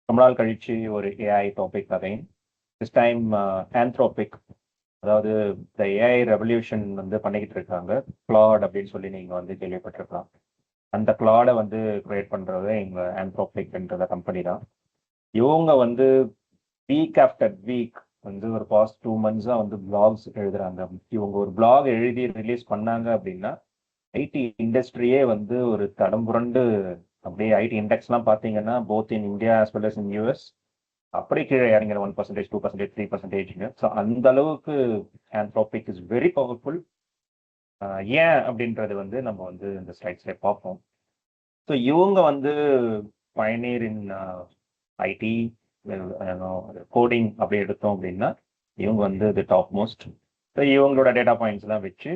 ரொம்ப நாள் கழிச்சு ஒரு AI topic again. This time Anthropic. அதாவது இந்த ஏஐ ரெவல்யூஷன் வந்து பண்ணிக்கிட்டு இருக்காங்க. கிளாட் அப்படின்னு சொல்லி நீங்க வந்து கேள்விப்பட்டிருக்கலாம். அந்த கிளாடை வந்து கிரியேட் பண்றது எங்க ஆந்த்ரோபிக்ன்ற கம்பெனி தான். இவங்க வந்து வீக் ஆஃப்டர் வீக் வந்து ஒரு பாஸ்ட் 2 மந்த்ஸா வந்து பிளாக்ஸ் எழுதுறாங்க. இவங்க ஒரு பிளாக் எழுதி ரிலீஸ் பண்ணாங்க அப்படின்னா ஐடி இண்டஸ்ட்ரியே வந்து ஒரு தடம் புரண்டு அப்படியே ஐடி இண்டெக்ஸ்லாம் பார்த்தீங்கன்னா both in India as well as in US அப்படி கீழே இறங்கிற 1%, 2%, 3%. ஸோ அந்த அளவுக்கு ஆந்த்ரோபிக் இஸ் வெரி பவர்ஃபுல். ஏன் அப்படின்றது வந்து நம்ம வந்து இந்த ஸ்லைட்ஸ்ல பார்ப்போம். ஸோ இவங்க வந்து பயனீர் இன் ஐடி கோடிங் அப்படி எடுத்தோம் அப்படின்னா இவங்க வந்து இது டாப் மோஸ்ட். ஸோ இவங்களோட டேட்டா பாயிண்ட்ஸ்லாம் வச்சு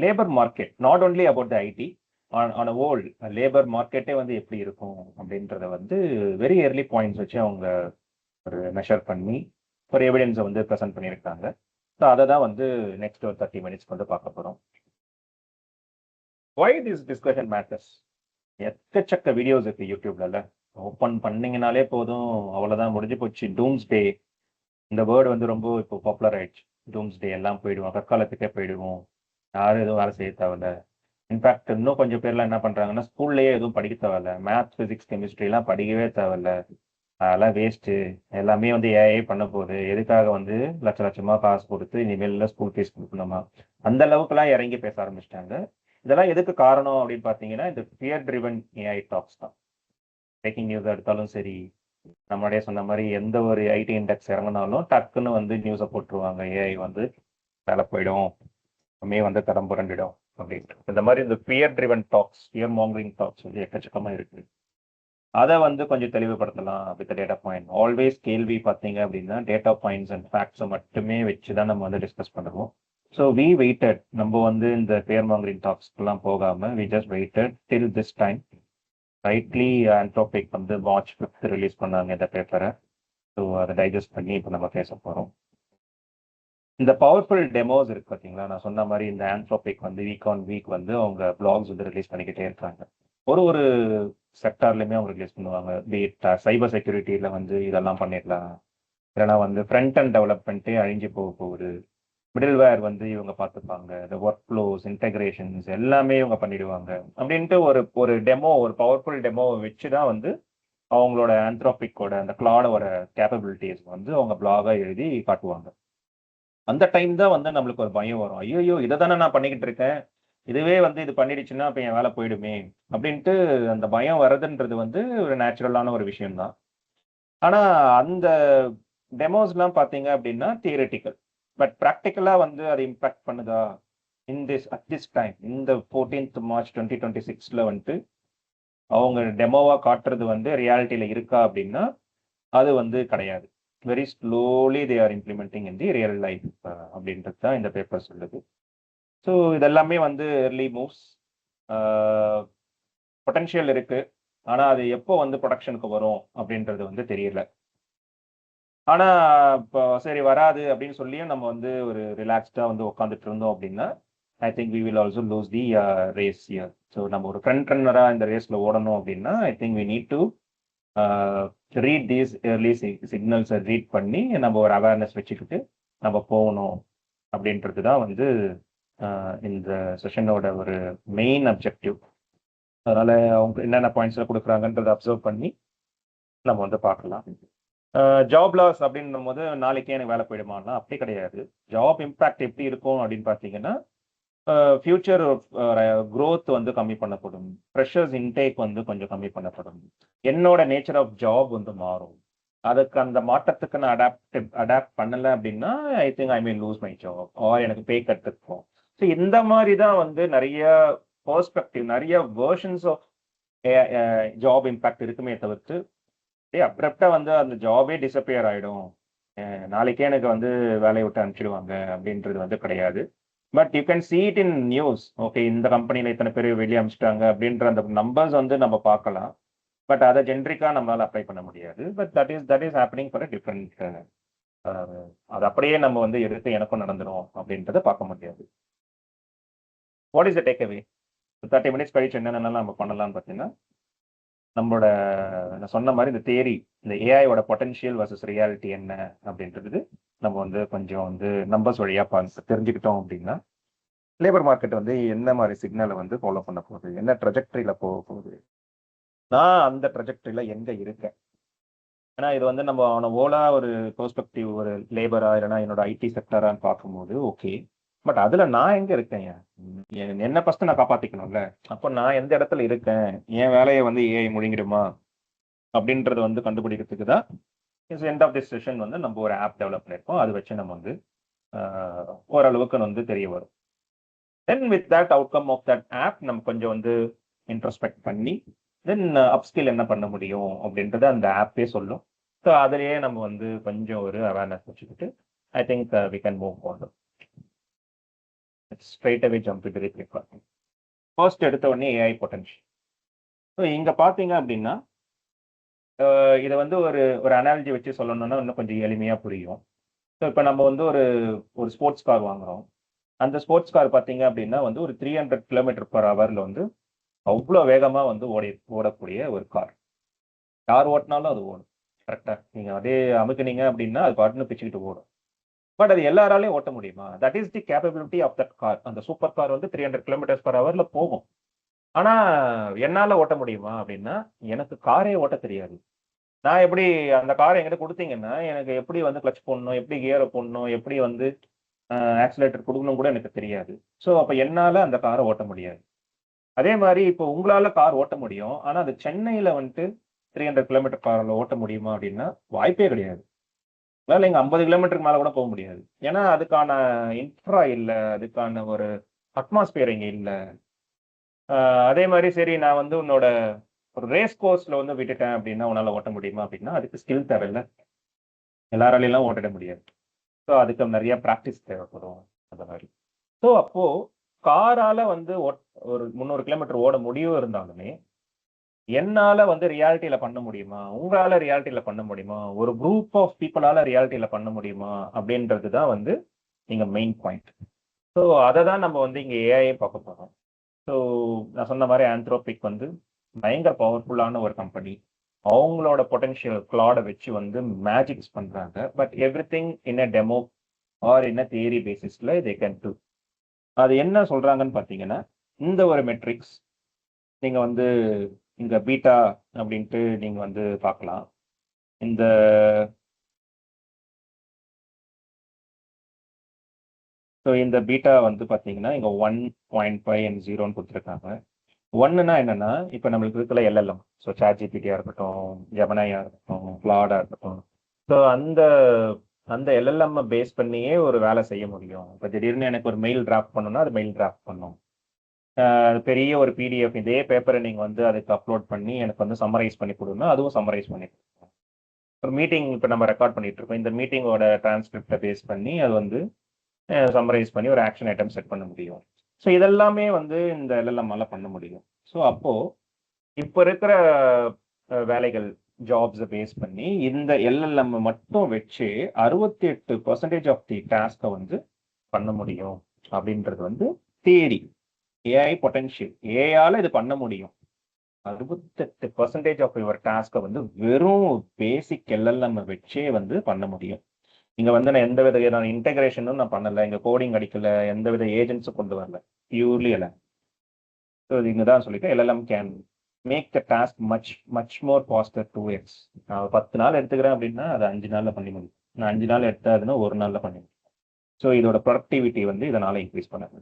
labour market not only about the IT on whole labour மார்க்கெட்டே வந்து எப்படி இருக்கும் அப்படின்றத வந்து வெரி ஏர்லி பாயிண்ட்ஸ் வச்சு அவங்க ஒரு மெஷர் பண்ணி ஒரு எவிடன்ஸை வந்து ப்ரெசென்ட் பண்ணியிருக்காங்க. ஸோ அதை தான் வந்து நெக்ஸ்ட் ஒரு 30 மினிட்ஸ் வந்து பார்க்க போகிறோம். Why this discussion matters? எக்கச்சக்க வீடியோஸ் இருக்கு யூடியூப்ல. ஓப்பன் பண்ணீங்கனாலே போதும், அவ்வளோதான், முடிஞ்சு போச்சு. டூம்ஸ் டே இந்த வேர்டு வந்து ரொம்ப இப்போ பாப்புலர் ஆயிடுச்சு. டூம்ஸ் டே எல்லாம் போயிடுவோம், கற்காலத்துக்கே போயிடுவோம், யாரும் எதுவும் வேலை செய்ய தேவையில்ல. இன்ஃபேக்ட் இன்னும் கொஞ்சம் பேர்லாம் என்ன பண்றாங்கன்னா ஸ்கூல்லேயே எதுவும் படிக்க தேவையில்ல, மேத்ஸ் ஃபிசிக்ஸ் கெமிஸ்ட்ரிலாம் படிக்கவே தேவையில்ல, அதெல்லாம் வேஸ்ட்டு, எல்லாமே வந்து ஏஐ பண்ண போகுது, எதுக்காக வந்து லட்ச லட்சமா காசு கொடுத்து இனிமேல் ஸ்கூல் ஃபீஸ் கொடுக்கணுமா, அந்த அளவுக்குலாம் இறங்கி பேச ஆரம்பிச்சிட்டாங்க. இதெல்லாம் எதுக்கு காரணம் அப்படின்னு பார்த்தீங்கன்னா இந்த ஃபியர் ட்ரிவன் ஏஐ டாக்ஸ் தான். பிரேக்கிங் நியூஸ் எடுத்தாலும் சரி, நம்மளே சொன்ன மாதிரி எந்த ஒரு ஐடி இண்டெக்ஸ் இறங்கினாலும் டக்குன்னு வந்து நியூஸை போட்டுருவாங்க, ஏஐ வந்து வேலை போயிடும், மே வந்து தடம் புரண்டிடும் அப்படின்ட்டு. இந்த மாதிரி இந்த fear driven talks, fear mongering talks வந்து எக்கச்சக்கமா இருக்கு. அதை வந்து கொஞ்சம் தெளிவுபடுத்தலாம் வித் டேட்டா பாயிண்ட். ஆல்வேஸ் கேள்வி பார்த்தீங்க அப்படின்னா டேட்டா பாயிண்ட்ஸ் அண்ட் ஃபேக்ட்ஸை மட்டுமே வச்சு தான் நம்ம வந்து டிஸ்கஸ் பண்ணுவோம். ஸோ வி வெயிட்டட், நம்ம வந்து இந்த ஃபியர் மாங்கரிங் டாக்ஸ்க்கெல்லாம் போகாம we just waited till this time. Rightly Anthropic வந்து மார்ச் 5 ரிலீஸ் பண்ணாங்க இந்த பேப்பரை. ஸோ அதை டைஜஸ்ட் பண்ணி இப்போ நம்ம பேச போகிறோம். இந்த பவர்ஃபுல் டெமோஸ் இருக்கு பார்த்தீங்களா, நான் சொன்ன மாதிரி இந்த ஆந்த்ரோபிக் வந்து வீக் ஆன் வீக் வந்து அவங்க பிளாக்ஸ் வந்து ரிலீஸ் பண்ணிக்கிட்டே இருக்காங்க. ஒரு ஒரு செக்டார்லையுமே அவங்க ரிலீஸ் பண்ணுவாங்க. பீட் சைபர் செக்யூரிட்டியில் வந்து இதெல்லாம் பண்ணிடலாம், இல்லைனா வந்து ஃப்ரண்ட் அண்ட் டெவலப்மெண்ட்டே அழிஞ்சு போக போகுது, மிடில்வேர் வந்து இவங்க பார்த்துப்பாங்க, இந்த ஒர்க் ஃப்ளோஸ் இன்டெகிரேஷன்ஸ் எல்லாமே இவங்க பண்ணிடுவாங்க அப்படின்ட்டு ஒரு ஒரு டெமோ, ஒரு பவர்ஃபுல் டெமோவை வச்சு தான் வந்து அவங்களோட ஆந்த்ரோபிக்கோட அந்த கிளாடோட கேப்பபிலிட்டிஸ் வந்து அவங்க பிளாகாக எழுதி காட்டுவாங்க. அந்த டைம் தான் வந்து நம்மளுக்கு ஒரு பயம் வரும். ஐயோ, இதை தானே நான் பண்ணிக்கிட்டு இருக்கேன், இதுவே வந்து இது பண்ணிடுச்சுன்னா இப்போ என் வேலை போயிடுமே அப்படின்ட்டு அந்த பயம் வர்றதுன்றது வந்து ஒரு நேச்சுரலான ஒரு விஷயம் தான். ஆனா அந்த டெமோஸ்லாம் பார்த்தீங்க அப்படின்னா தியரிட்டிக்கல், பட் ப்ராக்டிக்கலா வந்து அது இம்பாக்ட் பண்ணுதா அட் திஸ் டைம் இந்த 14th March 2026 வந்துட்டு அவங்க டெமோவா காட்டுறது வந்து ரியாலிட்டியில இருக்கா அப்படின்னா அது வந்து கிடையாது. Very slowly they are implementing in the real life அப்படின்றது தான் இந்த பேப்பர் சொல்லுது. ஸோ இதெல்லாமே வந்து early மூவ்ஸ், பொட்டன்ஷியல் இருக்கு, ஆனா அது எப்போ வந்து ப்ரொடக்ஷனுக்கு வரும் அப்படின்றது வந்து தெரியல. ஆனா இப்போ சரி வராது அப்படின்னு சொல்லியும் நம்ம வந்து ஒரு ரிலாக்ஸ்டா வந்து உட்காந்துட்டு இருந்தோம் அப்படின்னா I think we will also lose the race year. So நம்ம ஒரு ஃப்ரண்ட் ரன்னரா இந்த ரேஸ்ல ஓடணும் அப்படின்னா I think we need to read these early சிக்னல்ஸை ரீட் பண்ணி நம்ம ஒரு அவேர்னஸ் வச்சுக்கிட்டு நம்ம போகணும் அப்படின்றது தான் வந்து இந்த செஷனோட ஒரு மெயின் அப்ஜெக்டிவ். அதனால அவங்க என்னென்ன பாயிண்ட்ஸ்ல கொடுக்குறாங்கன்றதை அப்சர்வ் பண்ணி நம்ம வந்து பார்க்கலாம். ஜாப் லாஸ் அப்படின்னும் போது நாளைக்கே எனக்கு வேலை போயிடுமான்னா அப்படி கிடையாது. ஜாப் இம்பாக்ட் எப்படி இருக்கும் அப்படின்னு பார்த்தீங்கன்னா ஃபியூச்சர் growth வந்து கம்மி பண்ணப்படும், ஃப்ரெஷர்ஸ் இன்டேக் வந்து கொஞ்சம் கம்மி பண்ணப்படும், என்னோட நேச்சர் ஆஃப் ஜாப் வந்து மாறும். அதுக்கு அந்த மாற்றத்துக்கு நான் அடாப்ட் பண்ணலை அப்படின்னா I think I May loose my job or எனக்கு பே கட் இருக்கும். ஸோ இந்த மாதிரி தான் வந்து நிறைய பெர்ஸ்பெக்டிவ், நிறைய வேர்ஷன்ஸ் ஆஃப் ஜாப் இம்பாக்ட் இருக்குமே தவிர்த்து அப்ரப்டா வந்து அந்த ஜாபே டிசப்பியர் ஆயிடும், நாளைக்கே எனக்கு வந்து வேலையை விட்டு அனுப்பிச்சிடுவாங்க அப்படின்றது வந்து கிடையாது. But you can see it in news. Okay, இந்த கம்பெனியில் இத்தனை பேர் வெளியே அனுப்பிச்சிட்டாங்க அப்படின்ற அந்த நம்பர்ஸ் வந்து நம்ம பார்க்கலாம். பட் அதை ஜென்ரிக்கா நம்மளால அப்ளை பண்ண முடியாது. But that is happening for different, அது அப்படியே நம்ம வந்து எடுத்து எனக்கும் நடந்துடும் அப்படின்றத பார்க்க முடியாது. What is the take away? 30 minutes கழிச்சு என்னென்னலாம் நம்ம பண்ணலாம்னு பார்த்தீங்கன்னா நம்மளோட நான் சொன்ன மாதிரி இந்த தேரி, இந்த ஏஐயோட பொட்டன்ஷியல் வர்சஸ் ரியாலிட்டி என்ன அப்படின்றது நம்ம வந்து கொஞ்சம் வந்து நம்பர்ஸ் வழியா தெரிஞ்சுக்கிட்டோம் அப்படின்னா லேபர் மார்க்கெட் வந்து என்ன மாதிரி சிக்னலை வந்து ஃபாலோ பண்ண போகுது, என்ன ட்ரெஜெக்டரியில போக போகுது, நான் அந்த ட்ரெஜெக்டரியில எங்க இருக்கேன். ஏன்னா இது வந்து நம்ம அவனை ஓலா ஒரு பெர்ஸ்பெக்டிவ், ஒரு லேபரா இல்லைன்னா என்னோட ஐடி செக்டரான்னு பார்க்கும்போது ஓகே. பட் அதுல நான் எங்க இருக்கேன்? என்ன ஃபர்ஸ்ட் நான் காப்பாத்திக்கணும்ல. அப்போ நான் எந்த இடத்துல இருக்கேன், என் வேலையை வந்து ஏஐ முழுங்கிடுமா அப்படின்றத வந்து கண்டுபிடிக்கிறதுக்கு தான் எண்ட் ஆஃப் திஸ் செஷன் வந்து நம்ம ஒரு ஆப் டெவலப் பண்ணியிருக்கோம். அது வச்சு நம்ம வந்து ஓரளவுக்கு வந்து தெரிய வரும். Then with that outcome of that app நம்ம கொஞ்சம் வந்து இன்ட்ரோஸ்பெக்ட் பண்ணி தென் அப்ஸ்கில் என்ன பண்ண முடியும் அப்படின்றத அந்த ஆப்பே சொல்லும். ஸோ அதுலேயே நம்ம வந்து கொஞ்சம் ஒரு அவேர்னஸ் வச்சுக்கிட்டு I think we can move forward. Straight away jump to replica. First எடுத்த உடனே ஏஐ பொட்டன்ஷியல். ஸோ இங்க பாத்தீங்க அப்படின்னா இதை வந்து ஒரு ஒரு அனாலஜி வச்சு சொல்லணும்னா இன்னும் கொஞ்சம் எளிமையா புரியும். ஸோ இப்போ நம்ம வந்து ஒரு ஒரு ஸ்போர்ட்ஸ் கார் வாங்குறோம். அந்த ஸ்போர்ட்ஸ் கார் பார்த்தீங்க அப்படின்னா வந்து ஒரு 300 கிலோமீட்டர் பர் ஹவர்ல வந்து அவ்வளோ வேகமா வந்து ஓடக்கூடிய ஒரு கார். யார் ஓட்டினாலும் அது ஓடும். கரெக்டா? நீங்க அதே அமுக்குனீங்க அப்படின்னா அது பாட்டுன்னு பிச்சுக்கிட்டு ஓடும். பட் அது எல்லாராலையும் ஓட்ட முடியுமா? That is the capability of that car. அந்த சூப்பர் கார் வந்து 300 கிலோமீட்டர்ஸ் பர் ஹவர்ல போகும். ஆனா என்னால ஓட்ட முடியுமா அப்படின்னா எனக்கு காரே ஓட்ட தெரியாது. நான் எப்படி அந்த காரை என்கிட்ட கொடுத்தீங்கன்னா எனக்கு எப்படி வந்து கிளச் போடணும், எப்படி கியரை போடணும், எப்படி வந்து ஆக்சிலேட்டர் கொடுக்கணும் கூட எனக்கு தெரியாது. ஸோ அப்ப என்னால அந்த காரை ஓட்ட முடியாது. அதே மாதிரி இப்போ உங்களால கார் ஓட்ட முடியும். ஆனா அது சென்னையில வந்துட்டு 300 கிலோமீட்டர் கார்ல ஓட்ட முடியுமா அப்படின்னா வாய்ப்பே கிடையாது. அதனால இங்க 50 கிலோமீட்டருக்கு மேல கூட போக முடியாது. ஏன்னா அதுக்கான இன்ஃப்ரா இல்ல, அதுக்கான ஒரு அட்மாஸ்பியர் இங்க இல்ல. அதே மாதிரி சரி நான் வந்து உன்னோட ஒரு ரேஸ் கோர்ஸ்ல வந்து விட்டுட்டேன் அப்படின்னா உன்னால ஓட்ட முடியுமா அப்படின்னா அதுக்கு ஸ்கில் தேவையில்ல. எல்லாராலையும் ஓட்டிட முடியாது. ஸோ அதுக்கு நிறைய ப்ராக்டிஸ் தேவைப்படும் அந்த மாதிரி. ஸோ அப்போ காரால வந்து ஒரு 300 கிலோமீட்டர் ஓட முடியும் இருந்தாலுமே என்னால வந்து ரியாலிட்டியில பண்ண முடியுமா, உங்களால ரியாலிட்டியில பண்ண முடியுமா, ஒரு குரூப் ஆஃப் பீப்புளால ரியாலிட்டியில பண்ண முடியுமா அப்படின்றது தான் வந்து இங்க மெயின் பாயிண்ட். ஸோ அதை தான் நம்ம வந்து இங்க ஏஐ பார்க்க போறோம். ஸோ நான் சொன்ன மாதிரி ஆந்த்ரோபிக் வந்து பயங்கர பவர்ஃபுல்லான ஒரு கம்பெனி. அவங்களோட பொட்டன்ஷியல் கிளாட வச்சு வந்து மேஜிக்ஸ் பண்றாங்க. But everything in a demo or in a theory பேசிஸ்ல தே கேன் டூ. அது என்ன சொல்றாங்கன்னு பார்த்தீங்கன்னா இந்த ஒரு மெட்ரிக்ஸ் நீங்க வந்து இங்க பீட்டா அப்படின்ட்டு நீங்க வந்து பார்க்கலாம். இந்த ஸோ இந்த பீட்டா வந்து பார்த்தீங்கன்னா இங்க 1.5 அண்ட் 0ன்னு கொடுத்துருக்காங்க. ஒன்னுனா என்னன்னா இப்போ நம்மளுக்கு இருக்கிற எல்எல்எம், ஸோ சாட் ஜிபிடியா இருக்கட்டும், ஜெமினியா இருக்கட்டும், கிளாடா இருக்கட்டும், ஸோ அந்த அந்த எல்எல்எம் பேஸ் பண்ணியே ஒரு வேலை செய்ய முடியும். இப்போ திடீர்னு எனக்கு ஒரு மெயில் டிராஃப்ட் பண்ணணும்னா அது மெயில் டிராஃப்ட் பண்ணும். பெரிய ஒரு பிடிஎஃப் இதே பேப்பரை நீங்க வந்து அதுக்கு அப்லோட் பண்ணி எனக்கு வந்து சம்மரைஸ் பண்ணி கொடுங்க, அதுவும் சம்மரைஸ் பண்ணி கொடுக்கும். ஒரு மீட்டிங் இப்போ நம்ம ரெக்கார்ட் பண்ணிட்டு இருக்கோம், இந்த மீட்டிங்கோட டிரான்ஸ்கிரிப்டை பேஸ் பண்ணி அது வந்து சம்மரைஸ் பண்ணி ஒரு ஆக்ஷன் ஐட்டம் செட் பண்ண முடியும். ஸோ இதெல்லாமே வந்து இந்த எல்எல்எம்மால பண்ண முடியும். ஸோ அப்போ இப்போ இருக்கிற வேலைகள் ஜாப்ஸை பேஸ் பண்ணி இந்த எல்எல்எம் மட்டும் வச்சு 68% ஆஃப் தி டாஸ்கை வந்து பண்ண முடியும் அப்படின்றது வந்து தியரி. ஏஐ பொட்டன்ஷியல், ஏஐயால இது பண்ண முடியும். 68% ஆஃப் யுவர் டாஸ்கை வந்து வெறும் பேசிக் எல்எல்எம் வச்சே வந்து பண்ண முடியும். இங்க வந்து நான் எந்த வித இன்டெகிரேஷனும் நான் பண்ணல, இங்க கோடிங் அடிக்கல, எந்த வித ஏஜென்ட்ஸும் கொண்டு வரல, பியூர்லி எல்எம். ஸோ இங்க தான் சொல்லிட்டு LLM can make the task much more faster 2x. நான் 10 நாள் எடுத்துக்கிறேன் அப்படின்னா அது 5 நாள்ல பண்ணி முடியும். நான் 5 நாள் எடுத்தாதுன்னா 1 நாள்ல பண்ணி முடியும். ஸோ இதோட ப்ரொடக்டிவிட்டி வந்து இதனால இன்க்ரீஸ் பண்ணாங்க.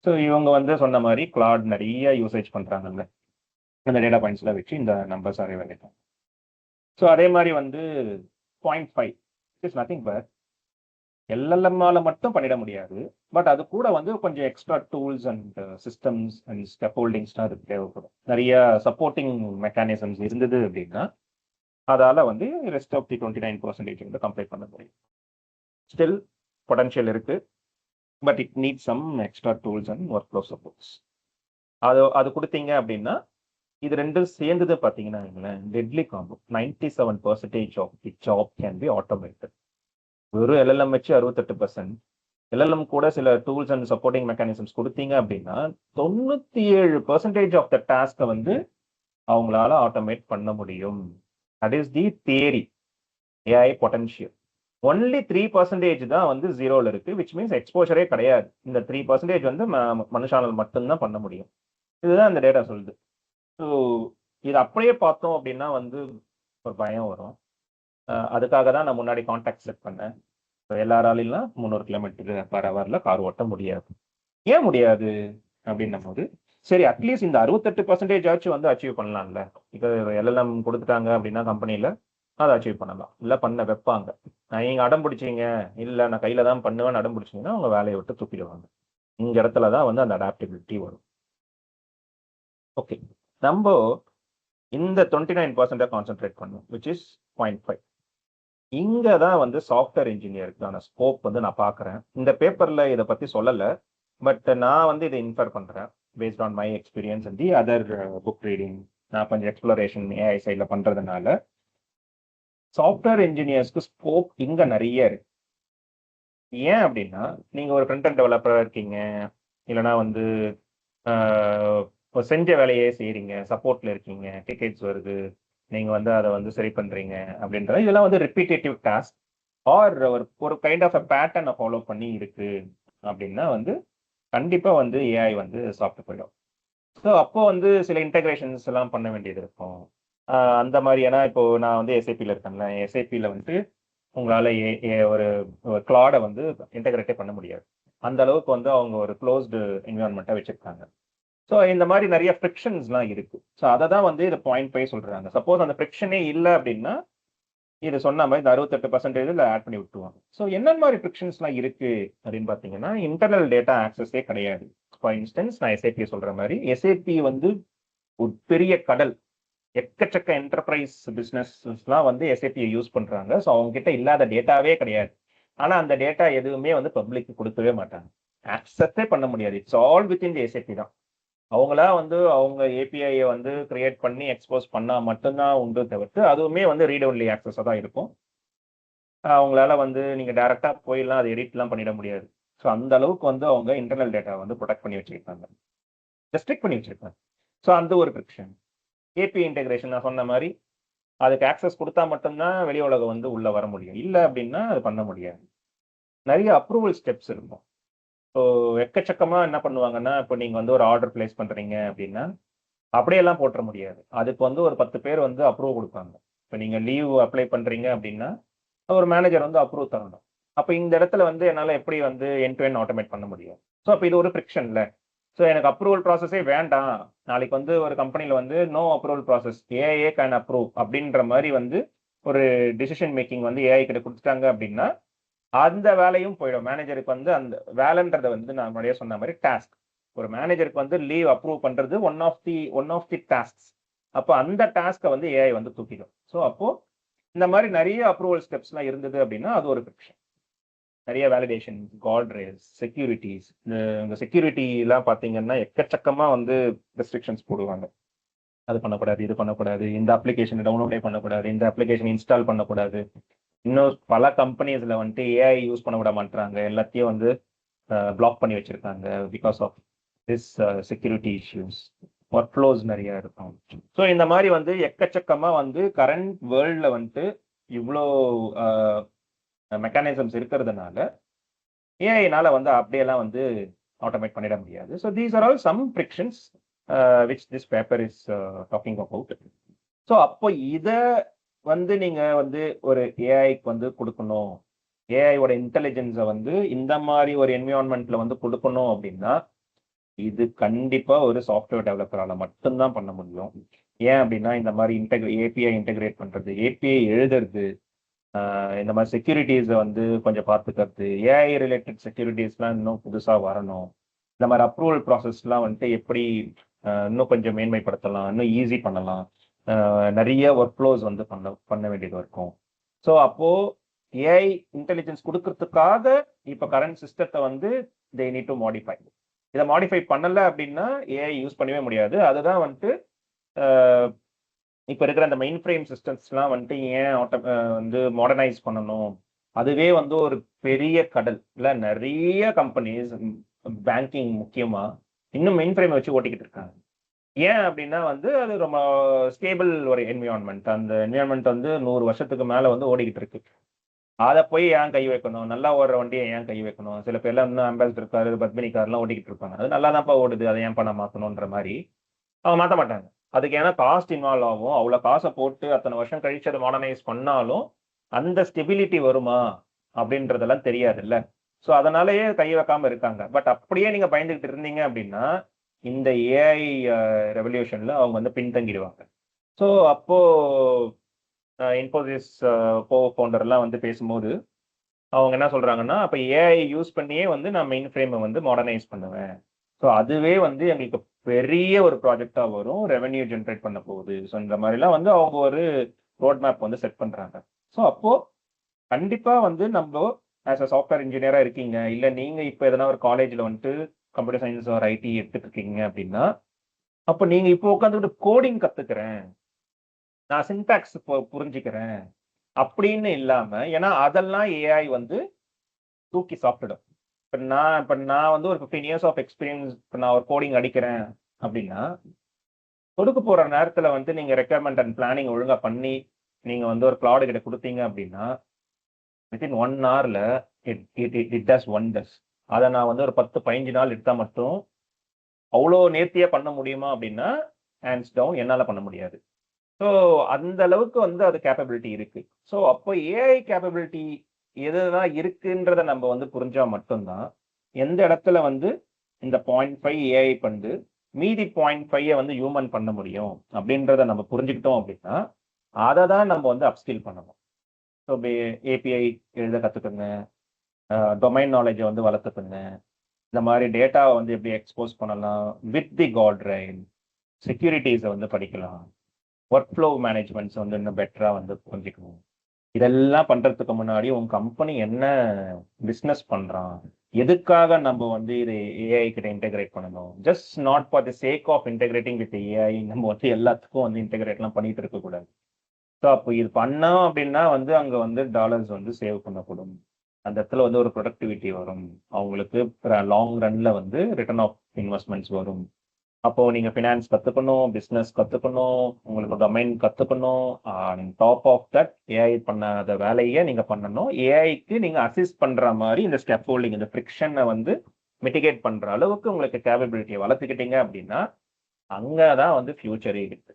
ஸோ இவங்க வந்து சொன்ன மாதிரி கிளாட் நிறைய யூசேஜ் பண்றாங்கல்ல, அந்த டேட்டா பாயிண்ட்ஸ்ல வச்சு இந்த நம்பர்ஸ் அரைவ் பண்ணிட்டாங்க. ஸோ அதே மாதிரி வந்து 0.5 இஸ் நத்திங் பட் எல்எல்எம்மால மட்டும் பண்ணிட முடியாது. பட் அது கூட வந்து கொஞ்சம் extra tools and systems and step ஹோல்டிங்ஸ்லாம் அதுக்கு தேவைப்படும். நிறைய சப்போர்ட்டிங் மெக்கானிசம்ஸ் இருந்தது அப்படின்னா அதால வந்து ரெஸ்ட் ஆஃப் தி 29% வந்து கம்ப்ளீட் பண்ண முடியும். ஸ்டில் பொட்டன்ஷியல் இருக்கு, but it need some extra tools and workflow supports. அது கொடுத்தீங்க அப்படின்னா இது ரெண்டும் சேர்ந்தது பார்த்தீங்கன்னா deadly combo 97% of the job can be automated. வெறும் எல்எல்எம் வச்சு 68%, எல்எல்எம் கூட சில டூல்ஸ் அண்ட் சப்போர்ட்டிங் மெக்கானிசம்ஸ் கொடுத்தீங்க அப்படின்னா 97% ஆஃப் த டாஸ்கை வந்து அவங்களால ஆட்டோமேட் பண்ண முடியும். That is the theory. AI potential. Only 3% தான் வந்து ஜீரோல இருக்கு. விச் மீன்ஸ் எக்ஸ்போஷரே கிடையாது. இந்த 3% வந்து மனுஷானால் மட்டும்தான் பண்ண முடியும். இதுதான் இந்த டேட்டா சொல்லுது. ஸோ இது அப்படியே பார்த்தோம் அப்படின்னா வந்து ஒரு பயம் வரும். அதுக்காக தான் நான் முன்னாடி கான்டாக்ட் செட் பண்ணேன். எல்லாராலையும் 300 கிலோமீட்டர் பர் ஹவர்ல கார் ஓட்ட முடியாது. ஏன் முடியாது அப்படின்னும் போது, சரி அட்லீஸ்ட் இந்த 68% ஆச்சும் வந்து அச்சீவ் பண்ணலாம்ல. இப்போ எல்எல்எம் கொடுத்துட்டாங்க அப்படின்னா கம்பெனில அதை அச்சீவ் பண்ணலாம். இல்ல பண்ண வைப்பாங்க. நீங்க அடம் பிடிச்சீங்க, இல்ல நான் கையில தான் பண்ணுவேன்னு அடம் பிடிச்சீங்கன்னா அவங்க வேலையை விட்டு தூக்கிடுவாங்க. இந்த இடத்துல தான் வந்து அந்த அடாப்டபிலிட்டி வரும். ஓகே, நம்ம இந்த 29% கான்சென்ட்ரேட் பண்ணும், விச் இஸ் 0.5. இங்க தான் வந்து சாஃப்ட்வேர் இன்ஜினியருக்கான ஸ்கோப் வந்து நான் பார்க்குறேன். இந்த பேப்பர்ல இதை பத்தி சொல்லலை, பட் நான் வந்து இதை இன்ஃபர் பண்றேன் based on my experience and the other book reading. நான் கொஞ்சம் எக்ஸ்ப்ளோரேஷன் ஏஐ சைடில் பண்றதுனால சாஃப்ட்வேர் இன்ஜினியர்ஸ்க்கு ஸ்கோப் இங்க நிறைய இருக்கு. ஏன் அப்படின்னா, நீங்க ஒரு ஃப்ரண்ட் அண்ட் டெவலப்பரா இருக்கீங்க, இல்லைன்னா வந்து செஞ்ச வேலையே செய்றீங்க, சப்போர்ட்ல இருக்கீங்க, டிக்கெட்ஸ் வருது, நீங்க வந்து அதை வந்து சரி பண்றீங்க அப்படின்ற இதெல்லாம் வந்து ரிப்பீட்டேட்டிவ் டாஸ்க் ஆர் ஒரு கைண்ட் ஆஃப் அ பேட்டர்னை ஃபாலோ பண்ணி இருக்கு அப்படின்னா வந்து கண்டிப்பா வந்து ஏஐ வந்து சாப்பிட்டு போயிடும். ஸோ அப்போ வந்து சில இன்டகிரேஷன்ஸ் எல்லாம் பண்ண வேண்டியது இருக்கும். அந்த மாதிரி ஏன்னா இப்போ நான் வந்து எஸ்ஏபியில் இருக்கேன்ல, எஸ்ஏபியில் வந்து உங்களால ஒரு கிளாடை வந்து இன்டகிரேட்டே பண்ண முடியாது. அந்த அளவுக்கு வந்து அவங்க ஒரு க்ளோஸ்டு என்விரான்மெண்ட்டாக வச்சிருக்காங்க. ஸோ இந்த மாதிரி நிறைய ஃப்ரிக்ஷன்ஸ்லாம் இருக்கு. ஸோ அதை தான் வந்து இதை 0.5 சொல்றாங்க. சப்போஸ் அந்த ஃப்ரிக்ஷனே இல்லை அப்படின்னா இது சொன்ன மாதிரி இந்த 68% ஆட் பண்ணி விட்டுருவாங்க. ஸோ என்ன மாதிரி ஃப்ரிக்ஷன்ஸ்லாம் இருக்கு அப்படின்னு பார்த்தீங்கன்னா, இன்டர்னல் டேட்டா ஆக்சஸே கிடையாது. ஃபார் இன்ஸ்டன்ஸ் நான் எஸ்ஏபி சொல்ற மாதிரி, எஸ்ஏபி வந்து ஒரு பெரிய கடல். எக்கச்சக்க என்டர்பிரைஸ் பிசினஸ்லாம் வந்து எஸ்ஏபியை யூஸ் பண்றாங்க. ஸோ அவங்க கிட்ட இல்லாத டேட்டாவே கிடையாது. ஆனா அந்த டேட்டா எதுவுமே வந்து பப்ளிக் கொடுக்கவே மாட்டாங்க. ஆக்சஸே பண்ண முடியாது. It's all within the SAP தான். அவங்களா வந்து அவங்க ஏபிஐயை வந்து கிரியேட் பண்ணி எக்ஸ்போஸ் பண்ணா மட்டும்தான் உண்டு தவிர்த்து, அதுவுமே வந்து ரீட் ஒன்லி ஆக்சஸாக தான் இருக்கும். அவங்களால வந்து நீங்க டைரக்டா போயெல்லாம் அதை எடிட்லாம் பண்ணிட முடியாது. ஸோ அந்த அளவுக்கு வந்து அவங்க இன்டர்னல் டேட்டா வந்து ப்ரொடெக்ட் பண்ணி வச்சிருக்காங்க. ரெஸ்ட்ரிக்ட் பண்ணி வச்சிருக்காங்க. ஸோ அந்த ஒரு ஃப்ரிக்ஷன். ஏபிஐ இன்டெகிரேஷன் நான் சொன்ன மாதிரி, அதுக்கு ஆக்சஸ் கொடுத்தா மட்டும்தான் வெளி உலகம் வந்து உள்ள வர முடியும். இல்ல அப்படின்னா அது பண்ண முடியாது. நிறைய அப்ரூவல் ஸ்டெப்ஸ் இருக்கும். ஸோ எக்கச்சக்கமா என்ன பண்ணுவாங்கன்னா, இப்போ நீங்க வந்து ஒரு ஆர்டர் பிளேஸ் பண்றீங்க அப்படின்னா, அப்படியெல்லாம் போட்டுற முடியாது. அதுக்கு வந்து ஒரு 10 பேர் வந்து அப்ரூவ் கொடுப்பாங்க. இப்போ நீங்க லீவ் அப்ளை பண்றீங்க அப்படின்னா, ஒரு மேனேஜர் வந்து அப்ரூவ் தரணும். அப்ப இந்த இடத்துல வந்து என்னால எப்படி வந்து எண்ட் டு எண்ட் ஆட்டோமேட் பண்ண முடியும்? ஸோ அப்ப இது ஒரு ஃப்ரிக்ஷன்ல. ஸோ எனக்கு அப்ரூவல் ப்ராசஸே வேண்டாம். நாளைக்கு வந்து ஒரு கம்பெனில வந்து no approval process, AI can approve அப்படின்ற மாதிரி வந்து ஒரு டிசிஷன் மேக்கிங் வந்து ஏஐ கிட்ட கொடுத்துட்டாங்க அப்படின்னா, அந்த வேலையும் போயிடும். மேனேஜருக்கு வந்து அந்த வேலைன்றத வந்து நான் முன்னாடியே சொன்ன மாதிரி டாஸ்க். ஒரு மேனேஜருக்கு வந்து லீவ் அப்ரூவ் பண்றது ஒன் ஆஃப் தி டாஸ்க்ஸ். அப்போ அந்த டாஸ்க்கை வந்து ஏஐ வந்து தூக்கிடும். ஸோ அப்போ இந்த மாதிரி நிறைய அப்ரூவல் ஸ்டெப்ஸ்லாம் இருந்தது அப்படின்னா அது ஒரு ஃப்ரிக்ஷன். நிறைய வேலிடேஷன், கார்ட் ரேல்ஸ், செக்யூரிட்டிஸ். இந்த செக்யூரிட்டிலாம் பார்த்தீங்கன்னா எக்கச்சக்கமா வந்து ரெஸ்ட்ரிக்ஷன்ஸ் போடுவாங்க. அது பண்ணக்கூடாது, இது பண்ணக்கூடாது, இந்த அப்ளிகேஷன் டவுன்லோடே பண்ணக்கூடாது, இந்த அப்ளிகேஷன் இன்ஸ்டால் பண்ணக்கூடாது. இன்னும் பல கம்பெனிஸ்ல வந்துட்டு ஏஐ யூஸ் பண்ண விட மாட்டாங்க. எல்லாத்தையும் வந்து பிளாக் பண்ணி வச்சிருக்காங்க because of this security issues. Workflows நிறைய இருக்கும். ஸோ இந்த மாதிரி வந்து எக்கச்சக்கமா வந்து கரண்ட் வேர்ல்ட்ல வந்துட்டு இவ்வளோ மெக்கானிசம்ஸ் இருக்கிறதுனால ஏஐனால வந்து அப்படியெல்லாம் வந்து ஆட்டோமேட் பண்ணிட முடியாது. So these are all some frictions which this paper is talking about. So அப்போ இதை வந்து நீங்க வந்து ஒரு ஏஐக்கு வந்து கொடுக்கணும், ஏஐயோட இன்டெலிஜென்ஸை வந்து இந்த மாதிரி ஒரு என்விரான்மெண்ட்ல வந்து கொடுக்கணும் அப்படின்னா, இது கண்டிப்பா ஒரு சாஃப்ட்வேர் டெவலப்பரால மட்டும்தான் பண்ண முடியும். ஏன் அப்படின்னா இந்த மாதிரி ஏபிஐ இன்டெகிரேட் பண்றது, ஏபிஐ எழுதுறது, இந்த மாதிரி செக்யூரிட்டிஸை வந்து கொஞ்சம் பார்த்துக்கிறது, ஏஐ ரிலேட்டட் செக்யூரிட்டிஸ்லாம் இன்னும் புதுசாக வரணும். இந்த மாதிரி அப்ரூவல் ப்ராசஸ்லாம் வந்துட்டு எப்படி இன்னும் கொஞ்சம் மேன்மைப்படுத்தலாம், இன்னும் ஈஸி பண்ணலாம். நிறைய ஒர்க் ஃப்ளோஸ் வந்து பண்ண வேண்டியது இருக்கும். ஸோ அப்போ ஏஐ இன்டெலிஜென்ஸ் கொடுக்கறதுக்காக இப்போ கரண்ட் சிஸ்டத்தை வந்து தே நீட் டு மாடிஃபை. இதை மாடிஃபை பண்ணல அப்படின்னா ஏஐ யூஸ் பண்ணவே முடியாது. அதுதான் வந்துட்டு இப்போ இருக்கிற அந்த மெயின் ஃப்ரேம் சிஸ்டம்ஸ்லாம் வந்துட்டு ஏன் வந்து மாடர்னைஸ் பண்ணணும். அதுவே வந்து ஒரு பெரிய கடல் இல்லை, நிறைய கம்பெனிஸ் பேங்கிங் முக்கியமா இன்னும் மெயின் ஃப்ரேம் வச்சு ஓட்டிக்கிட்டு இருக்காங்க. ஏன் அப்படின்னா வந்து அது ரொம்ப ஸ்டேபிள் ஒரு என்விரான்மெண்ட். அந்த என்விரான்மெண்ட் வந்து 100 வருஷத்துக்கு மேல வந்து ஓடிக்கிட்டு இருக்கு. அத போய் ஏன் கை வைக்கணும்? நல்லா ஓடுற வண்டிய ஏன் கை வைக்கணும்? சில பேர்லாம் இன்னும் அம்பாசிடர் கார், பத்மினி கார்லாம் ஓட்டிக்கிட்டு இருப்பாங்க. அது நல்லா தான்ப்பா ஓடுது. அத ஏன்ப்பா நான் மாத்தணுன்ற மாரி, அவங்க மாத்த மாட்டாங்க. அதுக்கு ஏன்னா காஸ்ட் இன்வால்வ் ஆகும். அவ்வளோ காச போட்டு அத்தன வருஷம் கழிச்சு அத மாடர்னைஸ் பண்ணாலும், அந்த ஸ்டெபிலிட்டி வருமா? அப்படின்றதெல்லாம் தெரியாதுல்ல. ஸோ அதனாலேயே கை வைக்காம இருக்காங்க. பட் அப்படியே நீங்க பயந்துகிட்டு இருந்தீங்க அப்படின்னா, இந்த ஏஐ ரெவல்யூஷன்ல அவங்க வந்து பின்தங்கிடுவாங்க. ஸோ அப்போ இன்ஃபோசிஸ் ஃபவுண்டர்லாம் வந்து பேசும்போது, அவங்க என்ன சொல்றாங்கன்னா, அப்ப ஏஐ யூஸ் பண்ணியே வந்து நான் மெயின் ஃப்ரேம வந்து மாடர்னைஸ் பண்ணுவேன். ஸோ அதுவே வந்து எங்களுக்கு பெரிய ஒரு ப்ராஜெக்ட்டா வரும். ரெவென்யூ ஜெனரேட் பண்ண போகுது. ஸோ இந்த மாரிலாம் வந்து அவங்க ஒரு ரோட் மேப் வந்து செட் பண்றாங்க. ஸோ அப்போ கண்டிப்பா வந்து நம்ப ஆஸ் அ சாஃப்ட்வேர் இன்ஜினியரா இருக்கீங்க. இல்ல நீங்க இப்ப எதனா ஒரு காலேஜ்ல வந்துட்டு கம்ப்யூட்டர் சயன்ஸ் ஆர் ஐடி எடுத்துட்டு இருக்கீங்க அப்படின்னா, அப்ப நீங்க இப்போ உட்காந்துக்கிட்டு கோடிங் கத்துக்கிறேன். நான் சின்டாக்ஸ் புரிஞ்சுக்கிறேன். அப்படின்னு இல்லாம, ஏன்னா அதெல்லாம் ஏஐ வந்து தூக்கி சாப்பிட்டுடும். இப்ப நான் வந்து ஒரு 15 இயர்ஸ் ஆஃப் எக்ஸ்பீரியன்ஸ் இப்ப நான் ஒரு கோடிங் அடிக்கிறேன் அப்படின்னா, கொடுக்க போற நேரத்துல வந்து நீங்க ரெக்யர்மென்ட் அண்ட் பிளானிங் ஒழுங்கா பண்ணி, நீங்க வந்து ஒரு கிளாட் கிட்ட குடுத்தீங்க அப்படின்னா, வித்தின் 1 ஹார்ல இட் டஸ் ஒண்டர்ஸ். அத நான் வந்து ஒரு 10, 15 நாள் எடுத்தா மட்டும், அவ்ளோ நேர்த்தியா பண்ண முடியுமா அப்படின்னா, ஹேண்ட்ஸ் டவுன் என்னால பண்ண முடியாது. ஸோ அந்த அளவுக்கு வந்து அது கேப்பபிலிட்டி இருக்கு. ஸோ அப்போ ஏஐ கேப்பபிலிட்டி எதுதான் இருக்குன்றத நம்ம வந்து புரிஞ்சா மட்டும் தான், எந்த இடத்துல வந்து இந்த 0.5 ஏஐ பண்ணுது, மீதி 0.5 வந்து ஹியூமன் பண்ண முடியும் அப்படின்றத நம்ம புரிஞ்சுக்கிட்டோம் அப்படின்னா, அத தான் நம்ம வந்து அப்ஸ்கில் பண்ணணும். ஸோ ஏபிஐ எழுத கத்துக்கங்க, டொமைன் நாலேட்ஜ வந்து வளர்த்துக்கங்க. இந்த மாரி டேட்டாவ வந்து எப்படி எக்ஸ்போஸ் பண்ணலாம், வித் தி காட் ரெயின், செக்யூரிட்டீஸ வந்து படிக்கலாம். ஒர்க் ஃப்ளோ மேனேஜ்மெண்ட்ஸ் வந்து இன்னும் பெட்டரா வந்து புரிஞ்சுக்கணும். இதெல்லாம் பண்றதுக்கு முன்னாடி உங்க கம்பெனி என்ன பிசினஸ் பண்றான்? எதுக்காக நம்ம வந்து இது ஏஐ கிட்ட இன்டகிரேட் பண்ணணும்? Just not for the sake of integrating with AI நம்ம வந்து எல்லாத்துக்கும் வந்து இன்டகிரேட்லாம் பண்ணிட்டு இருக்கக்கூடாது. ஸோ அப்போ இது பண்ணோம் அப்படின்னா வந்து அங்க வந்து டாலர்ஸ் வந்து சேவ் பண்ணப்படும். அந்த இடத்துல வந்து ஒரு ப்ரொடக்டிவிட்டி வரும். அவங்களுக்கு லாங் ரன்ல வந்து ரிட்டர்ன் ஆஃப் இன்வெஸ்ட்மென்ட்ஸ் வரும். அப்போ நீங்க ஃபினான்ஸ் கத்துக்கணும், பிசினஸ் கத்துக்கணும், உங்களுக்கு டொமைன் கத்துக்கணும். டாப் ஆஃப் தட் ஏஐ பண்ணாத வேலைய நீங்க பண்ணணும். ஏஐக்கு நீங்க அசிஸ்ட் பண்ற மாரி இந்த ஸ்டெப் ஹோல்டிங், இந்த ஃப்ரிக்ஷன வந்து மிட்டிகேட் பண்ற அளவுக்கு உங்களுக்கு கேப்பபிலிட்டிய வளர்த்துக்கிட்டீங்க அப்படின்னா, அங்க தான் வந்து ஃபியூச்சரே இருக்கு.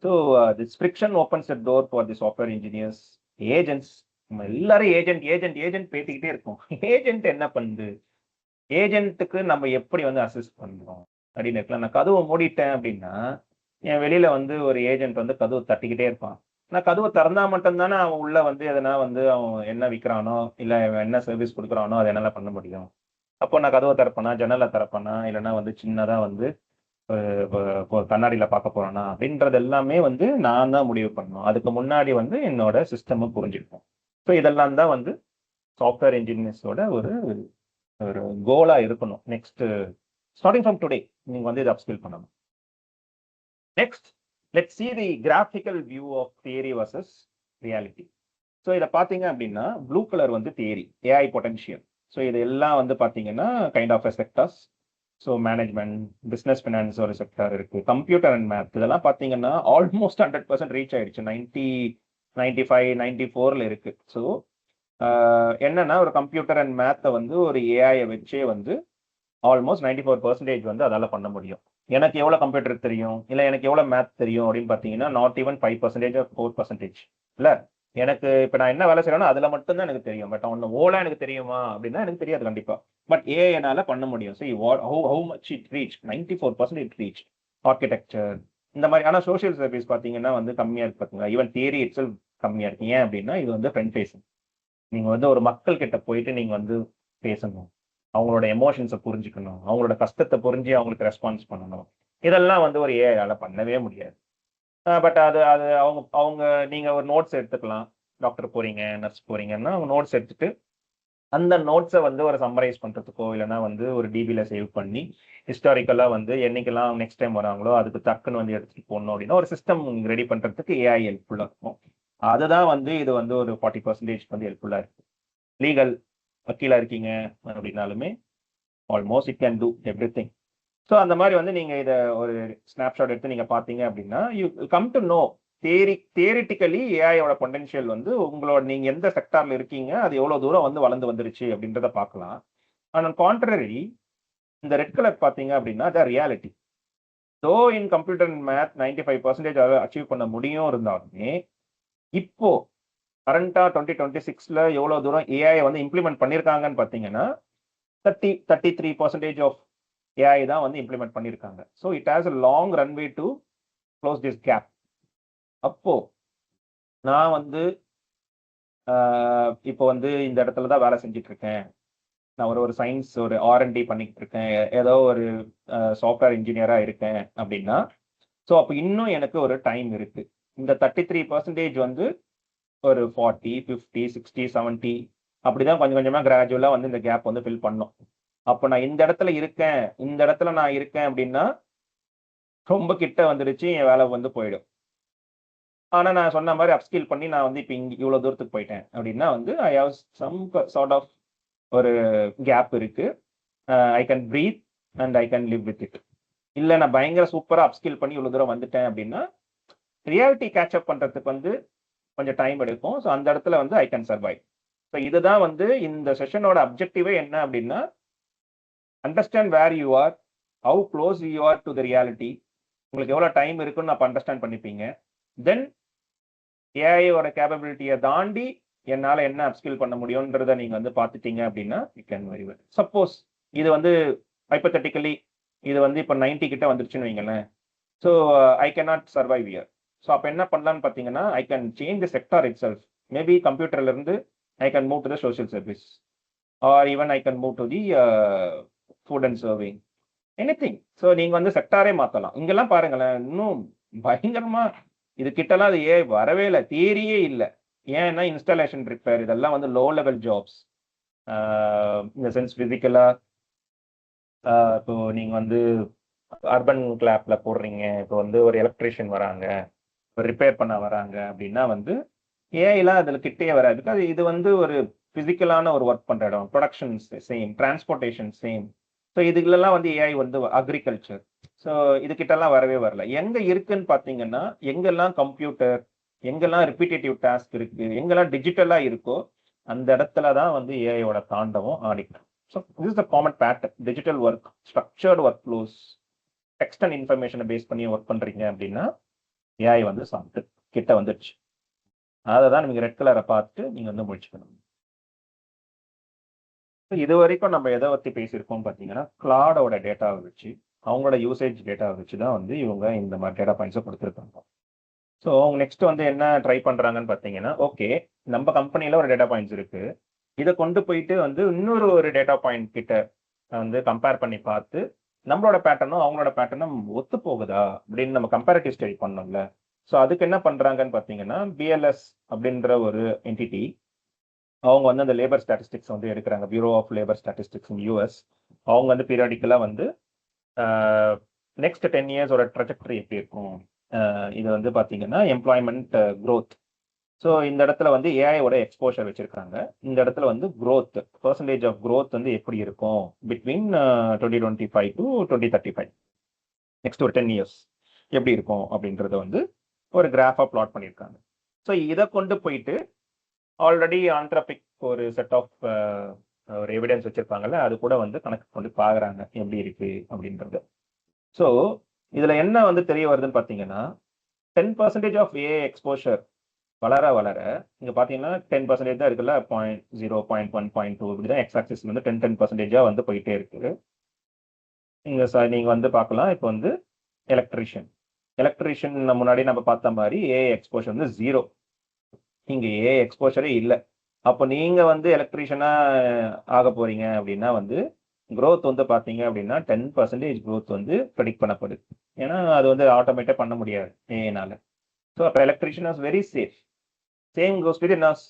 So this friction opens the door for the software engineers, agents. நம்ம எல்லாரும் ஏஜென்ட், ஏஜென்ட், ஏஜென்ட் பேசிக்கிட்டே இருக்கோம். ஏஜென்ட் என்ன பண்ணுது? ஏஜென்ட்டுக்கு நம்ம எப்படி வந்து அசிஸ்ட் பண்றோம்? அப்படின்னு இருக்கலாம். நான் கதவ மூடிட்டேன் அப்படின்னா, என் வெளியில வந்து ஒரு ஏஜென்ட் வந்து கதவ தட்டிக்கிட்டே இருப்பான். நான் கதவ திறந்தா மட்டும் தானே அவன் உள்ள வந்து எதனா வந்து அவன் என்ன விக்கிறானோ, இல்ல அவன் என்ன சர்வீஸ் குடுக்குறானோ, அத என்னால பண்ண முடியும். அப்போ நான் கதவ திறப்பேனா, ஜன்னல திறப்பேனா, இல்லன்னா வந்து சின்னதா வந்து அ ப இப்போ கண்ணாடில பார்க்க போறானா, அப்படின்றது எல்லாமே வந்து நான் தான் முடிவு பண்ணணும். அதுக்கு முன்னாடி வந்து என்னோட சிஸ்டம் புரிஞ்சுக்கணும். ஸோ இதெல்லாம் தான் வந்து சாஃப்ட்வேர் இன்ஜினியர்ஸோட ஒரு ஒரு கோலா இருக்கணும். நெக்ஸ்ட் ஸ்டார்ட்டிங் ஃப்ரம் டுடே நீங்க வந்து இத அப்ஸ்கில் பண்ணணும். Next let's see the graphical view of theory versus reality. So இத பார்த்தீங்க அப்படின்னா, ப்ளூ கலர் வந்து தியரி, ஏஐ பொட்டன்ஷியல். ஸோ இது எல்லாம் வந்து பார்த்தீங்கன்னா, kind of sectors. So management, business finance ஒரு செக்டார் இருக்கு. கம்ப்யூட்டர் அண்ட் மேத் இதெல்லாம் பார்த்தீங்கன்னா, ஆல்மோஸ்ட் 100% ரீச் ஆயிடுச்சு. 90, 95, 94ல இருக்கு. ஸோ என்னன்னா ஒரு கம்ப்யூட்டர் அண்ட் மேத்த வந்து ஒரு ஏஐய வச்சே வந்து ஆல்மோஸ்ட் 94% வந்து அதால பண்ண முடியும். எனக்கு எவ்வளவு கம்ப்யூட்டர் தெரியும்? இல்ல எனக்கு எவ்வளவு மேத் தெரியும் அப்படின்னு பார்த்தீங்கன்னா, நாட் ஈவன் 5% ஆர் 4%. இல்ல எனக்கு இப்ப நான் என்ன வேலை செய்றேனோ அதுல மட்டும் தான் எனக்கு தெரியும். பட் அவன ஓலா எனக்கு தெரியுமா? அப்படின்னா எனக்கு தெரியாது கண்டிப்பா. பட் ஏஐ என்னால பண்ண முடியும். see what how much it reached 94% it reached. Architecture இந்த மாரி. ஆனா சோசியல் சர்வீஸ் பார்த்தீங்கன்னா வந்து கம்மியா இருக்கு பாத்தீங்களா? ஈவன் தியரி இட்செல்ஃப் கம்மியா இருக்கு. ஏன் அப்படின்னா இது வந்து ஃப்ரண்ட் ஃபேசிங். நீங்க வந்து ஒரு மக்கள் கிட்ட போயிட்டு நீங்க வந்து பேசணும். அவங்களோட எமோஷன்ஸ புரிஞ்சுக்கணும். அவங்களோட கஷ்டத்த புரிஞ்சு அவங்களுக்கு ரெஸ்பான்ஸ் பண்ணணும். இதெல்லாம் வந்து ஒரு ஏஐயால பண்ணவே முடியாது. பட் அது அது அவங்க அவங்க நீங்க ஒரு நோட்ஸ் எடுத்துக்கலாம். டாக்டர் போறீங்க, நர்ஸ் போறீங்கன்னா, அவங்க நோட்ஸ் எடுத்துட்டு, அந்த நோட்ஸ வந்து ஒரு சம்மரைஸ் பண்றதுக்கோ, இல்லன்னா வந்து ஒரு டிபில சேவ் பண்ணி, ஹிஸ்டாரிக்கலா வந்து என்னைக்கெல்லாம் நெக்ஸ்ட் டைம் வராங்களோ, அதுக்கு டக்குன்னு வந்து எடுத்துட்டு போணும் அப்படின்னா, ஒரு சிஸ்டம் ரெடி பண்றதுக்கு ஏஐ ஹெல்ப்ஃபுல்லா இருக்கும். அதுதான் வந்து இது வந்து ஒரு 40% வந்து ஹெல்ப்ஃபுல்லா இருக்கு. லீகல் வக்கீலா இருக்கீங்க அப்படின்னாலுமே, almost it can do everything. So அந்த மாதிரி வந்து நீங்க இதை ஒரு ஸ்னாப்ஷாட் எடுத்து நீங்க பாத்தீங்க அப்படின்னா you come to know theoretically ஏஐயோட பொட்டன்ஷியல் வந்து உங்களோட நீங்க எந்த செக்டார்ல இருக்கீங்க, அது எவ்வளவு தூரம் வந்து வளர்ந்து வந்துருச்சு அப்படின்றத பார்க்கலாம். ஆனால் கான்ட்ரரி இந்த ரெட் கலர் பாத்தீங்க அப்படின்னா த ரியாலிட்டி. தோ in computer and math 95% achieve பண்ண முடியும் இருந்தாலுமே இப்போ கரண்டா 2026ல எவ்வளவு தூரம் ஏஐ வந்து இம்ப்ளிமெண்ட் பண்ணிருக்காங்கன்னு பாத்தீங்கன்னா 33% ஆஃப் ஏஐ தான் வந்து இம்ப்ளிமெண்ட் பண்ணிருக்காங்க. So it has a long runway to close this gap. அப்போ நான் வந்து இப்போ வந்து இந்த இடத்துல தான் வேலை செஞ்சுட்டு இருக்கேன். நான் ஒரு சயின்ஸ் ஒரு ஆர்என்டி பண்ணிக்கிட்டு இருக்கேன், ஏதோ ஒரு சாஃப்ட்வேர் இன்ஜினியரா இருக்கேன் அப்படின்னா, ஸோ அப்போ இன்னும் எனக்கு ஒரு டைம் இருக்கு. இந்த 33% வந்து ஒரு 40, 50, 60, 70 அப்படிதான் கொஞ்சம் கொஞ்சமா கிராஜுவலா வந்து இந்த கேப் வந்து ஃபில் பண்ணும். அப்போ நான் இந்த இடத்துல இருக்கேன், இந்த இடத்துல நான் இருக்கேன் அப்படின்னா ரொம்ப கிட்ட வந்துடுச்சு, என் வேலை வந்து போயிடும். ஆனா நான் சொன்ன மாதிரி அப்ஸ்கில் பண்ணி நான் வந்து இப்போ இங்க இவ்வளவு தூரத்துக்கு போயிட்டேன் அப்படின்னா வந்து I have some sort of ஒரு கேப் இருக்கு. I can breathe and I can live with it. இல்ல நான் பயங்கர சூப்பரா அப்ஸ்கில் பண்ணி இவ்வளவு தூரம் வந்துட்டேன் அப்படின்னா ரியாலிட்டி கேட்ச் பண்றதுக்கு வந்து கொஞ்சம் டைம் எடுக்கும். ஸோ அந்த இடத்துல வந்து ஐ கேன் சர்வைவ். ஸோ இதுதான் வந்து இந்த செஷனோட அப்ஜெக்டிவே என்ன அப்படின்னா, understand where you are, how close you are to the reality. உங்களுக்கு எவ்வளவு டைம் இருக்குன்னு அப்ப அண்டர்ஸ்டாண்ட் பண்ணிப்பீங்க. தென் ஏஐயோட கேப்பபிலிட்டியை தாண்டி என்னால என்ன அப்ஸ்கில் பண்ண முடியும்ன்றத நீங்க வந்து பார்த்துட்டீங்க அப்படின்னா you can very well. Suppose இது வந்து ஹைப்போதெட்டிக்கலி இது வந்து இப்போ 90 கிட்ட வந்துருச்சுன்னு வைங்களேன். So I can not survive year. So அப்போ என்ன பண்ணலான்னு பார்த்தீங்கன்னா I can change the sector it self. Maybe கம்ப்யூட்டர்ல இருந்து I can move to the social service R even I can move to the food and serving anything. So நீங்க வந்து செக்டாரே மாத்தலாம். இங்கெல்லாம் பாருங்களேன், இன்னும் பயங்கரமா இது கிட்டலாம் அது வரவே இல்லை, தியரியே இல்லை. ஏன்னா இன்ஸ்டாலேஷன் ரிப்பேர் இதெல்லாம் வந்து லோ லெவல் ஜாப்ஸ். இந்த சென்ஸ் பிசிக்கலா இப்போ நீங்க வந்து அர்பன் கிளாப்ல போடுறீங்க, இப்போ வந்து ஒரு எலக்ட்ரீஷியன் வராங்க, ஒரு ரிப்பேர் பண்ண வராங்க அப்படின்னா வந்து ஏஐலாம் அதுல கிட்டே வராது. பிகாஸ் இது வந்து ஒரு பிசிக்கலான ஒரு ஒர்க் பண்ற இடம். Production same, transportation same. So இதுலலாம் வந்து ஏஐ வந்து அக்ரிகல்ச்சர். ஸோ இது கிட்டலாம் வரவே வரல. எங்க இருக்குன்னு பாத்தீங்கன்னா எங்கெல்லாம் கம்ப்யூட்டர், எங்கெல்லாம் ரிப்பீட்டேட்டிவ் டாஸ்க் இருக்கு, எங்கெல்லாம் டிஜிட்டலா இருக்கோ அந்த இடத்துல தான் வந்து ஏஐயோட தாண்டவம் ஆடிக்கும். So this is the common pattern. Digital work, structured work flows, text and இன்ஃபர்மேஷனை பேஸ் பண்ணி ஒர்க் பண்றீங்க அப்படின்னா ஏஐ வந்து சாப்பிட்டு கிட்ட வந்துடுச்சு. அதை தான் நீங்க ரெட் கலரை பார்த்துட்டு நீங்க வந்து முடிச்சுக்கணும். இது வரைக்கும் நம்ம எதை பத்தி பேசியிருக்கோம் பார்த்தீங்கன்னா, கிளாடோட டேட்டாவை வச்சு, அவங்களோட யூசேஜ் டேட்டாவை வச்சு தான் வந்து இவங்க இந்த மாதிரி டேட்டா பாயிண்ட்ஸை கொடுத்துருக்காங்க. ஸோ அவங்க நெக்ஸ்ட் வந்து என்ன ட்ரை பண்றாங்கன்னு பார்த்தீங்கன்னா, ஓகே நம்ம கம்பெனியில ஒரு டேட்டா பாயிண்ட்ஸ் இருக்கு, இதை கொண்டு போயிட்டு வந்து இன்னொரு ஒரு டேட்டா பாயிண்ட் கிட்ட வந்து கம்பேர் பண்ணி பார்த்து நம்மளோட பேட்டர்னும் அவங்களோட பேட்டர்னும் ஒத்து போகுதா அப்படின்னு நம்ம கம்பேரிட்டிவ் ஸ்டடி பண்ணோம்ல. ஸோ அதுக்கு என்ன பண்றாங்கன்னு பார்த்தீங்கன்னா, பிஎல்எஸ் அப்படின்ற ஒரு என்டிட்டி அவங்க வந்து அந்த லேபர் ஸ்டாட்டிஸ்டிக்ஸ் வந்து எடுக்கிறாங்க. Bureau of labour statistics in US. அவங்க வந்து பீரியாடிக்கலா வந்து நெக்ஸ்ட் 10 இயர்ஸோட ட்ரெஜெக்டரி எப்படி இருக்கும், இது வந்து பார்த்தீங்கன்னா எம்ப்ளாய்மெண்ட் க்ரோத். ஸோ இந்த இடத்துல வந்து ஏஐயோட எக்ஸ்போஷர் வச்சிருக்காங்க. இந்த இடத்துல வந்து க்ரோத், பர்சன்டேஜ் ஆஃப் க்ரோத் வந்து எப்படி இருக்கும் பிட்வீன் 2025 டு 2035, நெக்ஸ்ட் ஒரு 10 இயர்ஸ் எப்படி இருக்கும் அப்படின்றத வந்து ஒரு கிராஃபா பிளாட் பண்ணியிருக்காங்க. ஸோ இதை கொண்டு போயிட்டு ஆல்ரெடி ஆந்த்ரபிக் ஒரு செட் ஆஃப் ஒரு எவிடன்ஸ் வச்சிருப்பாங்கல்ல, அது கூட வந்து கணக்கு கொண்டு பாக்குறாங்க எப்படி இருக்கு அப்படின்றது. ஸோ இதுல என்ன வந்து தெரிய வருதுன்னு பாத்தீங்கன்னா, 10% ஆஃப் ஏஐ எக்ஸ்போஷர் வளர வளர இங்க பாத்தீங்கன்னா 10% தான் இருக்குல்ல, 0.0, 0.1, 0.2 இப்படிதான் எக்ஸ் ஆக்சிஸ் வந்து 10% வந்து போயிட்டே இருக்கு. நீங்க வந்து பார்க்கலாம். இப்போ வந்து எலக்ட்ரிஷியன் முன்னாடி நம்ம பார்த்த மாதிரி ஏஐ எக்ஸ்போஷர் வந்து 0. இங்க ஏஐ எக்ஸ்போஷரே இல்லை. அப்போ நீங்க வந்து எலக்ட்ரீஷியனா ஆக போறீங்க அப்படின்னா வந்து க்ரோத் வந்து பாத்தீங்க அப்படின்னா 10% க்ரோத் வந்து ப்ரெடிக்ட் பண்ணப்படுது. ஏன்னா அது வந்து ஆட்டோமேட்டா பண்ண முடியாது ஏனால. ஸோ அப்போ electrician is very safe. Same goes with nurse.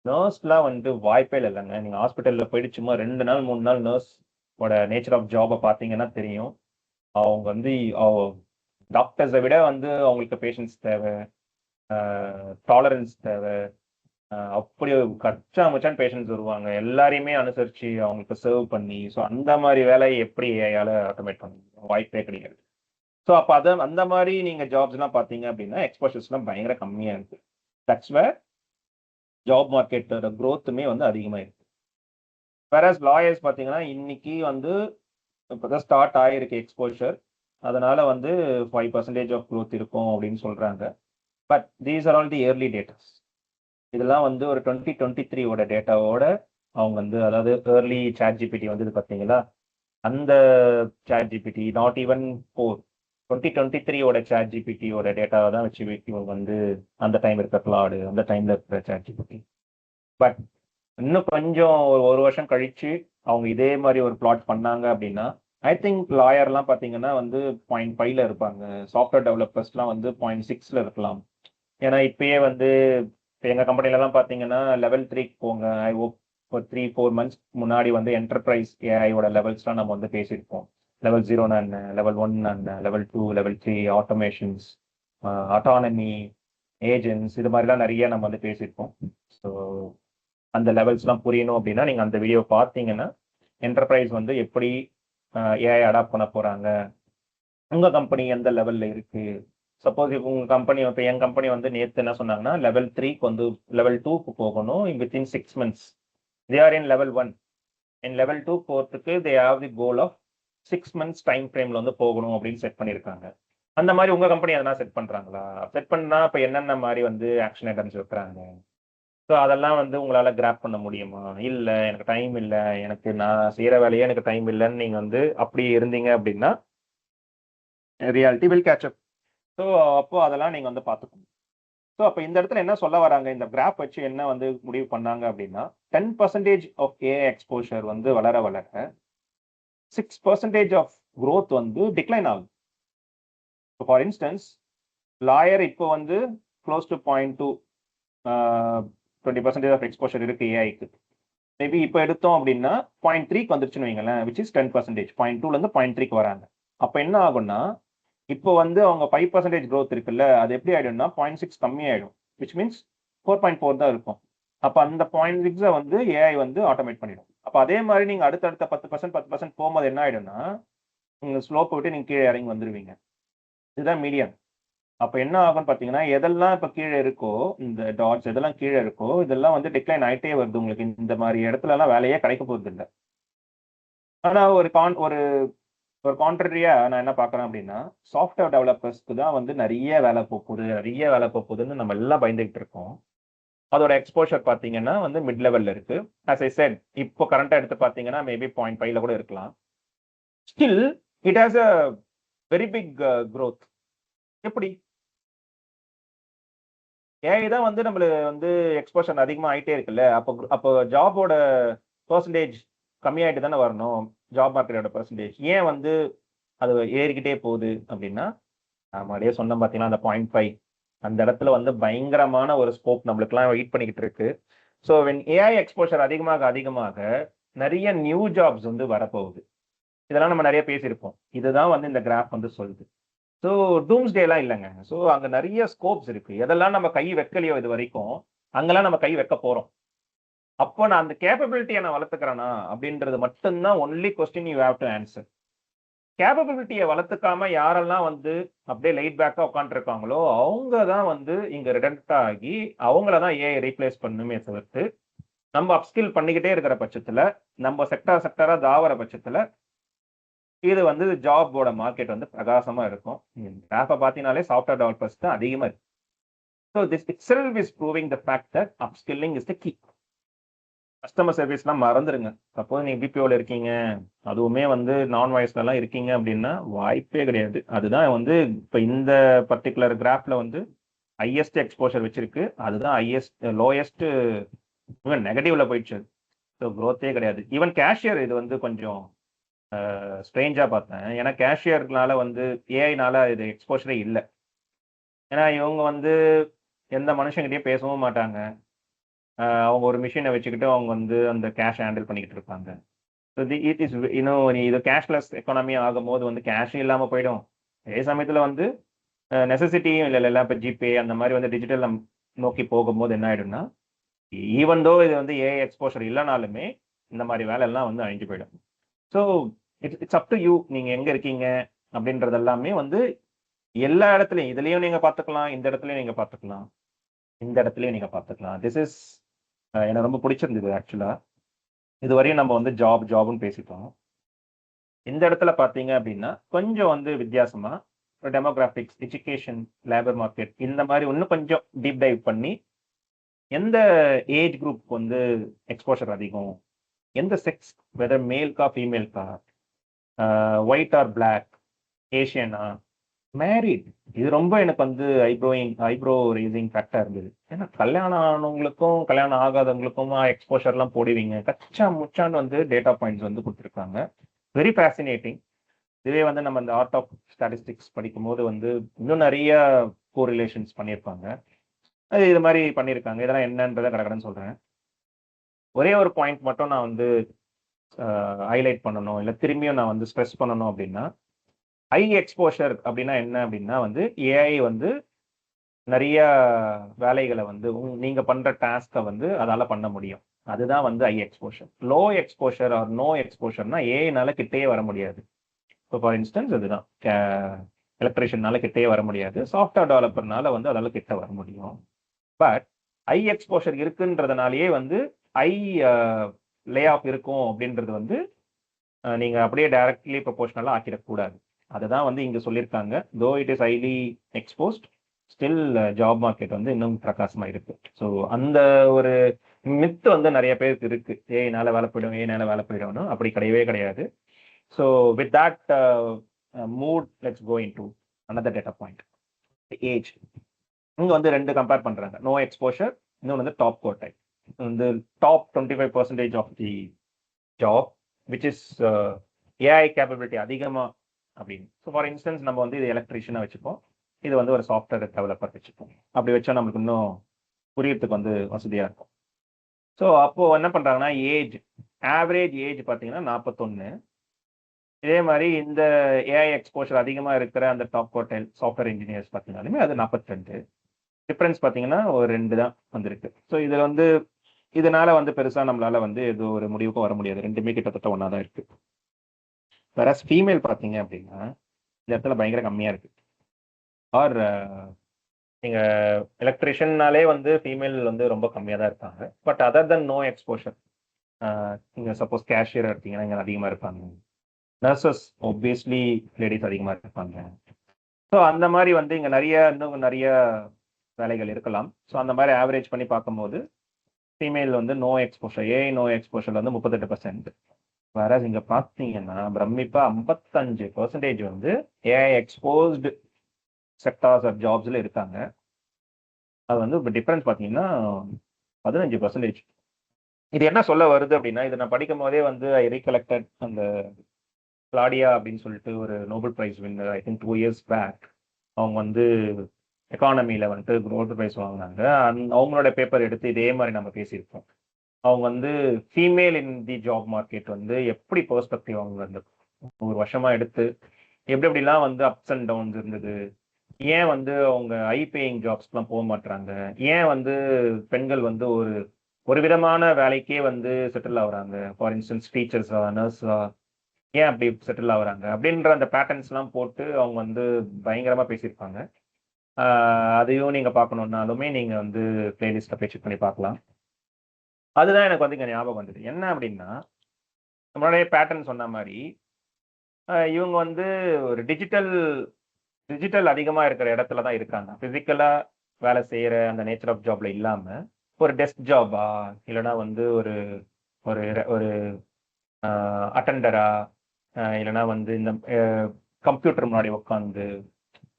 நர்ஸ்லாம் வந்து வாய்ப்பே இல்லைங்க. நீங்க ஹாஸ்பிட்டல்ல போயிட்டு சும்மா 2 நாள் 3 நாள் நர்ஸோட நேச்சர் ஆஃப் ஜாபை பார்த்தீங்கன்னா தெரியும். அவங்க வந்து டாக்டர்ஸை விட வந்து அவங்களுக்கு பேஷன்ஸ் தேவை, டாலரன்ஸ் தேவை, அப்படி கச்சா மச்சான் பேஷன்ஸ் வருவாங்க. எல்லாரையுமே அனுசரிச்சு அவங்களுக்கு சர்வ் பண்ணி, ஸோ அந்த மாரி வேலையை எப்படி ஏஐயால ஆட்டோமேட் பண்ண முடியும்? வாய்ப்பே கிடையாது. ஸோ அப்ப அந்த மாரி நீங்க ஜாப்ஸ்லாம் பார்த்தீங்க அப்படின்னா, எக்ஸ்போஷர்ஸ்லாம் பயங்கர கம்மியா இருக்கு. தட்ஸ் வேர் ஜாப் மார்க்கெட்டோட குரோத்துமே வந்து அதிகமா இருக்கு. வேறஸ் லாயர்ஸ் பார்த்தீங்கன்னா, இன்னைக்கு வந்து இப்பதான் ஸ்டார்ட் ஆயிருக்கு எக்ஸ்போஷர். அதனால வந்து 5% ஆஃப் குரோத் இருக்கும் அப்படின்னு சொல்றாங்க. But these are all the early datas. இதெல்லாம் வந்து ஒரு 2023 ஓட டேட்டாவோட அவங்க வந்து அதாவது ஏர்லி சாட் ஜிபிடி வந்தது பார்த்தீங்களா? அந்த சாட் ஜிபிடி நாட் ஈவன் 4 2023 ஓட சாட் ஜிபிடியோட டேட்டாவை தான் வச்சு இவங்க வந்து அந்த டைம் இருக்க கிளாடு, அந்த டைம்ல இருக்கிற சாட் ஜிபிடி. பட் இன்னும் கொஞ்சம் ஒரு வருஷம் கழிச்சு அவங்க இதே மாதிரி ஒரு பிளாட் பண்ணாங்க அப்படின்னா, ஐ திங்க் லாயர்லாம் பார்த்தீங்கன்னா வந்து 0.5ல இருப்பாங்க. சாஃப்ட்வேர் டெவலப்பர்ஸ்லாம் வந்து 0.6ல இருக்கலாம். ஏன்னா இப்பயே வந்து இப்போ எங்கள் கம்பெனிலலாம் பார்த்தீங்கன்னா லெவல் 3க்கு போங்க. ஐ ஹோப் ஒரு 3-4 மந்த்ஸ் முன்னாடி வந்து என்டர்பிரைஸ் ஏஐயோட லெவல்ஸ்லாம் நம்ம வந்து பேசியிருப்போம். லெவல் 0னா என்ன, லெவல் 1 என்ன, level 2, level 3, automations, autonomy, agents, இது மாதிரிலாம் நிறைய நம்ம வந்து பேசியிருப்போம். ஸோ அந்த லெவல்ஸ்லாம் புரியணும் அப்படின்னா நீங்கள் அந்த வீடியோ பார்த்தீங்கன்னா என்டர்பிரைஸ் வந்து எப்படி ஏஐ அடாப்ட் பண்ண போகிறாங்க, உங்கள் கம்பெனி எந்த லெவலில் இருக்குது. சப்போஸ் இப்போ உங்கள் கம்பெனி இப்போ என் கம்பெனி வந்து நேற்று என்ன சொன்னாங்கன்னா லெவல் 3க்கு வந்து லெவல் 2க்கு போகணும் within 6 months. They are in level 1. In level 2 போகிறதுக்கு they have the goal of 6 months time ஃப்ரேமில் வந்து போகணும் அப்படின்னு செட் பண்ணியிருக்காங்க. அந்த மாதிரி உங்கள் கம்பெனி எதனா செட் பண்ணுறாங்களா? செட் பண்ணால் இப்போ என்னென்ன மாதிரி வந்து ஆக்ஷன் ஐட்டம்ஸ் வைக்கிறாங்க? ஸோ அதெல்லாம் வந்து உங்களால் கிராப் பண்ண முடியுமா? இல்லை எனக்கு டைம் இல்லை, எனக்கு நான் செய்கிற வேலையே எனக்கு டைம் இல்லைன்னு நீங்கள் வந்து அப்படி இருந்தீங்க அப்படின்னா reality will catch up. So அப்போ அதெல்லாம் நீங்கள் வந்து பார்த்துக்கணும். ஸோ அப்போ இந்த இடத்துல என்ன சொல்ல வராங்க, இந்த கிராஃப் வச்சு என்ன வந்து முடிவு பண்ணாங்க அப்படின்னா 10% ஆஃப் ஏஐ எக்ஸ்போஷர் வந்து வளர வளர 6% ஆஃப் growth வந்து டிக்ளைன் ஆகும். ஃபார் இன்ஸ்டன்ஸ் லாயர் இப்போ வந்து க்ளோஸ் டு 0.2 20% ஆஃப் எக்ஸ்போஷர் இருக்கு ஏஐக்கு. மேபி இப்போ எடுத்தோம் அப்படின்னா 0.3க்கு வந்துருச்சுன்னு வைங்களேன், விச் இஸ் 10%. 0.2லேருந்து 0.3க்கு வராங்க. அப்போ என்ன ஆகும்னா இப்போ வந்து அவங்க 5% growth இருக்குல்ல, அது எப்படி ஆயிடும்னா 0.6 கம்மி ஆயிடும், விச் மீன்ஸ் 4.4 தான் இருக்கும். அப்போ அந்த 0.6 வந்து ஏஐ வந்து ஆட்டோமேட் பண்ணிடும். அப்போ அதே மாதிரி நீங்க அடுத்தடுத்த 10% போகும்போது என்ன ஆயிடும்னா உங்க ஸ்லோப்பை விட்டு நீங்க கீழே இறங்கி வந்துருவீங்க. இதுதான் மீடியம். அப்போ என்ன ஆகும்னு பார்த்தீங்கன்னா எதெல்லாம் இப்போ கீழே இருக்கோ, இந்த டாட்ஸ் எதெல்லாம் கீழே இருக்கோ இதெல்லாம் வந்து டிக்ளைன் ஆயிட்டே வருது. உங்களுக்கு இந்த மாதிரி இடத்துல எல்லாம் வேலையே கிடைக்க போகிறது இல்லை. ஆனா ஒரு கான்ட்ரரியா நான் என்ன பார்க்குறேன் அப்படின்னா, சாஃப்ட்வேர் டெவலப்பர்ஸ்க்கு தான் வந்து நிறைய வேலை போகுது, நிறைய வேலை போகுதுன்னு நம்ம எல்லாம் பயந்துகிட்டு இருக்கோம். அதோட எக்ஸ்போஷர் பார்த்தீங்கன்னா வந்து மிட் லெவல்ல இருக்கு. ஆஸ் ஐ செட் இப்போ கரண்டா எடுத்து பார்த்தீங்கன்னா மேபி 0.5ல கூட இருக்கலாம். Still it has a very big growth. எப்படி? ஏஐ தான் வந்து நம்மளுக்கு வந்து எக்ஸ்போஷர் அதிகமா ஆயிட்டே இருக்குல்ல. அப்போ ஜாபோட பெர்சன்டேஜ் கம்மியாயிட்டு தானே வரணும். ஜாப் மார்க்கெட்டோட பெர்சன்டேஜ் ஏன் வந்து அது ஏறிக்கிட்டே போகுது அப்படின்னா, நான் முன்னாடியே சொன்னேன் பார்த்தீங்களா, அந்த 0.5 அந்த இடத்துல வந்து பயங்கரமான ஒரு ஸ்கோப் நம்மளுக்குலாம் வெயிட் பண்ணிக்கிட்டு இருக்கு. ஸோ வென் ஏஐ எக்ஸ்போஷர் அதிகமாக அதிகமாக நிறைய நியூ ஜாப்ஸ் வந்து வரப்போகுது. இதெல்லாம் நம்ம நிறைய பேசியிருப்போம். இதுதான் வந்து இந்த கிராஃப் வந்து சொல்லுது. ஸோ டூம்ஸ் டேலாம் இல்லைங்க. ஸோ அங்கே நிறைய ஸ்கோப்ஸ் இருக்கு. எதெல்லாம் நம்ம கை வைக்கலையோ இது வரைக்கும் அங்கெல்லாம் நம்ம கை வைக்க போறோம். அப்போ நான் அந்த கேப்பபிலிட்டியை நான் வளர்த்துக்கிறேனா அப்படின்றது மட்டும்தான் only question you have to answer. கேப்பபிலிட்டியை வளர்த்துக்காம யாரெல்லாம் வந்து அப்படியே லைட் பேக்கா உட்காந்துருக்காங்களோ அவங்க தான் வந்து இங்க ரிடன்ட் ஆகி அவங்கள தான் ஏஐ ரீப்ளேஸ் பண்ணுமே தவிர்த்து, நம்ம அப்ஸ்கில் பண்ணிக்கிட்டே இருக்கிற பட்சத்துல, நம்ம செக்டாரா தாவர பட்சத்துல இது வந்து ஜாபோட மார்க்கெட் வந்து பிரகாசமா இருக்கும். கிராஃபை பார்த்தீங்கனாலே சாஃப்ட்வேர் டெவலப்பர்ஸ் தான் அதிகமா இருக்கு. So this itself is proving the fact that upskilling is the key. Customer சர்வீஸ்லாம் மறந்துருங்க. சப்போஸ் நீங்க பிபிஓல இருக்கீங்க, அதுவுமே வந்து நான் வாய்ஸ்லலாம் இருக்கீங்க அப்படின்னா வாய்ப்பே கிடையாது. அதுதான் வந்து இப்போ இந்த பர்டிகுலர் கிராஃப்ல வந்து ஹையஸ்ட் எக்ஸ்போஷர் வச்சிருக்கு. அதுதான் லோயஸ்ட் நெகட்டிவ்ல போயிடுச்சு. ஸோ growth-ஏ கிடையாது. ஈவன் கேஷியர் இது வந்து கொஞ்சம் ஸ்ட்ரேஞ்சா பார்த்தேன். ஏன்னா கேஷியர்னால வந்து ஏஐனால இது எக்ஸ்போஷரே இல்லை. ஏன்னா இவங்க வந்து எந்த மனுஷங்கிட்டயும் பேசவும் மாட்டாங்க. அவங்க ஒரு மிஷினை வச்சுக்கிட்டு அவங்க வந்து அந்த கேஷ் ஹேண்டில் பண்ணிக்கிட்டு இருப்பாங்க. ஸோ இட் இஸ் இன்னும் இது கேஷ்லெஸ் எக்கானமி ஆகும்போது வந்து கேஷும் இல்லாமல் போயிடும். அதே சமயத்தில் வந்து நெசசிட்டியும் இல்லை. இப்போ ஜிபே அந்த மாதிரி வந்து டிஜிட்டல் நோக்கி போகும்போது என்ன ஆயிடும்னா ஈவன் தோ இது வந்து ஏஐ எக்ஸ்போஷர் இல்லைனாலுமே இந்த மாதிரி வேலை எல்லாம் வந்து அழிஞ்சு போயிடும். So it's up to you, நீங்க எங்க இருக்கீங்க அப்படின்றது எல்லாமே வந்து எல்லா இடத்துலையும், இதுலயும் நீங்க பார்த்துக்கலாம், இந்த இடத்துலயும் நீங்க பார்த்துக்கலாம், இந்த இடத்துலயும் நீங்க பார்த்துக்கலாம். திஸ் இஸ் எனக்கு ரொம்ப பிடிச்சிருந்தது ஆக்சுவலா. இதுவரையும் நம்ம வந்து ஜாப்னு பேசிட்டோம். இந்த இடத்துல பார்த்தீங்க அப்படின்னா கொஞ்சம் வந்து வித்தியாசமா டெமோகிராபிக்ஸ், எஜுகேஷன், லேபர் மார்க்கெட் இந்த மாதிரி இன்னும் கொஞ்சம் டீப் டைவ் பண்ணி எந்த ஏஜ் குரூப் வந்து எக்ஸ்போஷர் அதிகம், எந்த செக்ஸ், வெதர் மேல்கா ஃபீமேல்கா, ஒயிட் ஆர் பிளாக், ஏஷியனா, மேரிட், இது ரொம்ப எனக்கு வந்து ஐப்ரோ ரேசிங் ஃபேக்டா இருந்தது. ஏன்னா கல்யாணம் ஆனவங்களுக்கும் கல்யாணம் ஆகாதவங்களுக்கும் எக்ஸ்போஷர்லாம் போடுவீங்க, கச்சா முச்சான்னு வந்து டேட்டா பாயிண்ட்ஸ் வந்து கொடுத்துருக்காங்க. Very fascinating. இதுவே வந்து நம்ம இந்த ஆர்ட் ஆஃப் ஸ்டாட்டிஸ்டிக்ஸ் படிக்கும்போது வந்து இன்னும் நிறைய கோரிலேஷன்ஸ் பண்ணியிருப்பாங்க. அது இது மாதிரி பண்ணியிருக்காங்க. இதெல்லாம் என்னன்றதை கடகடன்னு சொல்றேன். ஒரே ஒரு பாயிண்ட் மட்டும் நான் வந்து ஹைலைட் பண்ணணும், இல்லை திரும்பியும் நான் வந்து ஸ்ட்ரெஸ் பண்ணணும் அப்படின்னா, ஹை எக்ஸ்போஷர் அப்படின்னா என்ன அப்படின்னா வந்து ஏஐ வந்து நிறைய வேலைகளை வந்து நீங்க பண்ற டாஸ்கை வந்து அதால பண்ண முடியும். அதுதான் வந்து high exposure. Low exposure or no எக்ஸ்போஷர்னா ஏஐனால கிட்டேயே வர முடியாது. இப்போ ஃபார் இன்ஸ்டன்ஸ் அதுதான் எலக்ட்ரிஷியனால கிட்டேயே வர முடியாது, சாஃப்ட்வேர் டெவலப்பர்னால வந்து அதால கிட்ட வர முடியும். பட் ஹை எக்ஸ்போஷர் இருக்குன்றதுனாலயே வந்து ஹை லே ஆஃப் இருக்கும் அப்படின்றது வந்து நீங்க அப்படியே டைரக்ட்லி ப்ரொபோஷனலா ஆக்கிடக்கூடாது. அதுதான் வந்து இங்க சொல்லியிருக்காங்க. Though it is highly exposed, still job market வந்து இன்னும் பிரகாசமா இருக்கு. ஸோ அந்த ஒரு மித்து வந்து நிறைய பேருக்கு இருக்கு, ஏனால வேலை போயிடும், ஏனால வேலை போயிடும். அப்படி கிடையவே கிடையாது. So with that mood, let's go into another data point, age. இங்க வந்து ரெண்டு கம்பேர் பண்றாங்க, நோ எக்ஸ்போஷர், இன்னொன்று வந்து டாப் குவார்டைல். வந்து top 25% of the job which is AI capability அதிகமா அப்படின்னு. ஸோ ஃபார் இன்ஸ்டன்ஸ் நம்ம வந்து இது எலக்ட்ரிஷியனா வச்சுப்போம், இது வந்து ஒரு சாஃப்ட்வேர் டெவலப்பர் வச்சுப்போம். அப்படி வச்சா நம்மளுக்கு இன்னும் புரியறதுக்கு வந்து வசதியா இருக்கும். ஸோ அப்போ என்ன பண்றாங்கன்னா, ஏஜ் ஆவரேஜ் ஏஜ் பார்த்தீங்கன்னா 41. இதே மாதிரி இந்த ஏஐ எக்ஸ்போஷர் அதிகமா இருக்கிற அந்த டாப் குவார்டைல் சாஃப்ட்வேர் இன்ஜினியர்ஸ் பார்த்தீங்கன்னாலுமே அது 42. டிஃபரன்ஸ் பார்த்தீங்கன்னா ஒரு 2 தான் வந்திருக்கு. ஸோ இதுல வந்து இதனால வந்து பெருசா நம்மளால வந்து ஏதோ ஒரு முடிவுக்கும் வர முடியாது. ரெண்டுமே கிட்டத்தட்ட ஒன்னா தான் இருக்கு. வேற ஃபீமேல் பார்த்தீங்க அப்படின்னா இந்த இடத்துல பயங்கர கம்மியா இருக்கு. ஆர் நீங்க எலக்ட்ரிஷியன்னாலே வந்து ஃபீமேல் வந்து ரொம்ப கம்மியா தான் இருக்காங்க. But other then no exposure, நீங்க சப்போஸ் கேஷியர் எடுத்தீங்கன்னா இங்க அதிகமா இருப்பாங்க. நர்சஸ் ஒப்வியஸ்லி லேடிஸ் அதிகமா இருப்பாங்க. ஸோ அந்த மாதிரி வந்து இங்க இன்னும் நிறைய வேலைகள் இருக்கலாம். ஸோ அந்த மாதிரி ஆவரேஜ் பண்ணி பார்க்கும்போது ஃபீமேல் வந்து நோ எக்ஸ்போஷர், ஏஐ நோ எக்ஸ்போஷர்ல வந்து 38%. வேற இங்க பார்த்தீங்கன்னா பிரமிப்பா 55% வந்து ஏஐ எக்ஸ்போஸ்டு செக்டார்ஸ் ஆஃப் ஜாப்ஸ்ல இருக்காங்க. அது வந்து இப்போ டிஃபரன்ஸ் பார்த்தீங்கன்னா 15%. இது என்ன சொல்ல வருது அப்படின்னா, இதை நான் படிக்கும் போதே வந்து ஐ ரீகலெக்டட் அந்த கிளாடியா அப்படின்னு சொல்லிட்டு ஒரு Nobel prize winner, I think 2 years back. அவங்க வந்து எக்கானமியில வந்துட்டு நோபல் பிரைஸ் வாங்கினாங்க. அவங்களோட பேப்பர் எடுத்து இதே மாதிரி நம்ம பேசியிருக்கோம். அவங்க வந்து female in the job market வந்து எப்படி பெர்ஸ்பெக்டிவ் அவங்க வந்து ஒரு வருஷமா எடுத்து எப்படி எப்படிலாம் வந்து அப்ஸ் அண்ட் டவுன்ஸ் இருந்தது, ஏன் வந்து அவங்க ஹை பேயிங் ஜாப்ஸ்லாம் போக மாட்டாங்க, ஏன் வந்து பெண்கள் வந்து ஒரு ஒரு விதமான வேலைக்கே வந்து செட்டில் ஆகுறாங்க, ஃபார் இன்ஸ்டன்ஸ் டீச்சர்ஸா, நர்ஸா, ஏன் அப்படி செட்டில் ஆகுறாங்க அப்படின்ற அந்த பேட்டர்ன்ஸ்லாம் போட்டு அவங்க வந்து பயங்கரமா பேசியிருப்பாங்க. அதையும் நீங்க பார்க்கணுன்னாலுமே நீங்க வந்து பிளேலிஸ்ட்டை போய் செக் பண்ணி பார்க்கலாம். அதுதான் எனக்கு வந்து இங்க ஞாபகம் வந்தது. என்ன அப்படின்னா, நம்மளுடைய பேட்டர்ன் சொன்ன மாதிரி இவங்க வந்து ஒரு டிஜிட்டல் டிஜிட்டல் அதிகமா இருக்கிற இடத்துல தான் இருக்காங்க. பிசிக்கலா வேலை செய்யற அந்த நேச்சர் ஆஃப் ஜாப்ல இல்லாம ஒரு டெஸ்க் ஜாபா, இல்லைன்னா வந்து ஒரு ஒரு ஒரு அட்டெண்டரா, இல்லைன்னா வந்து இந்த கம்ப்யூட்டர் முன்னாடி உட்காந்து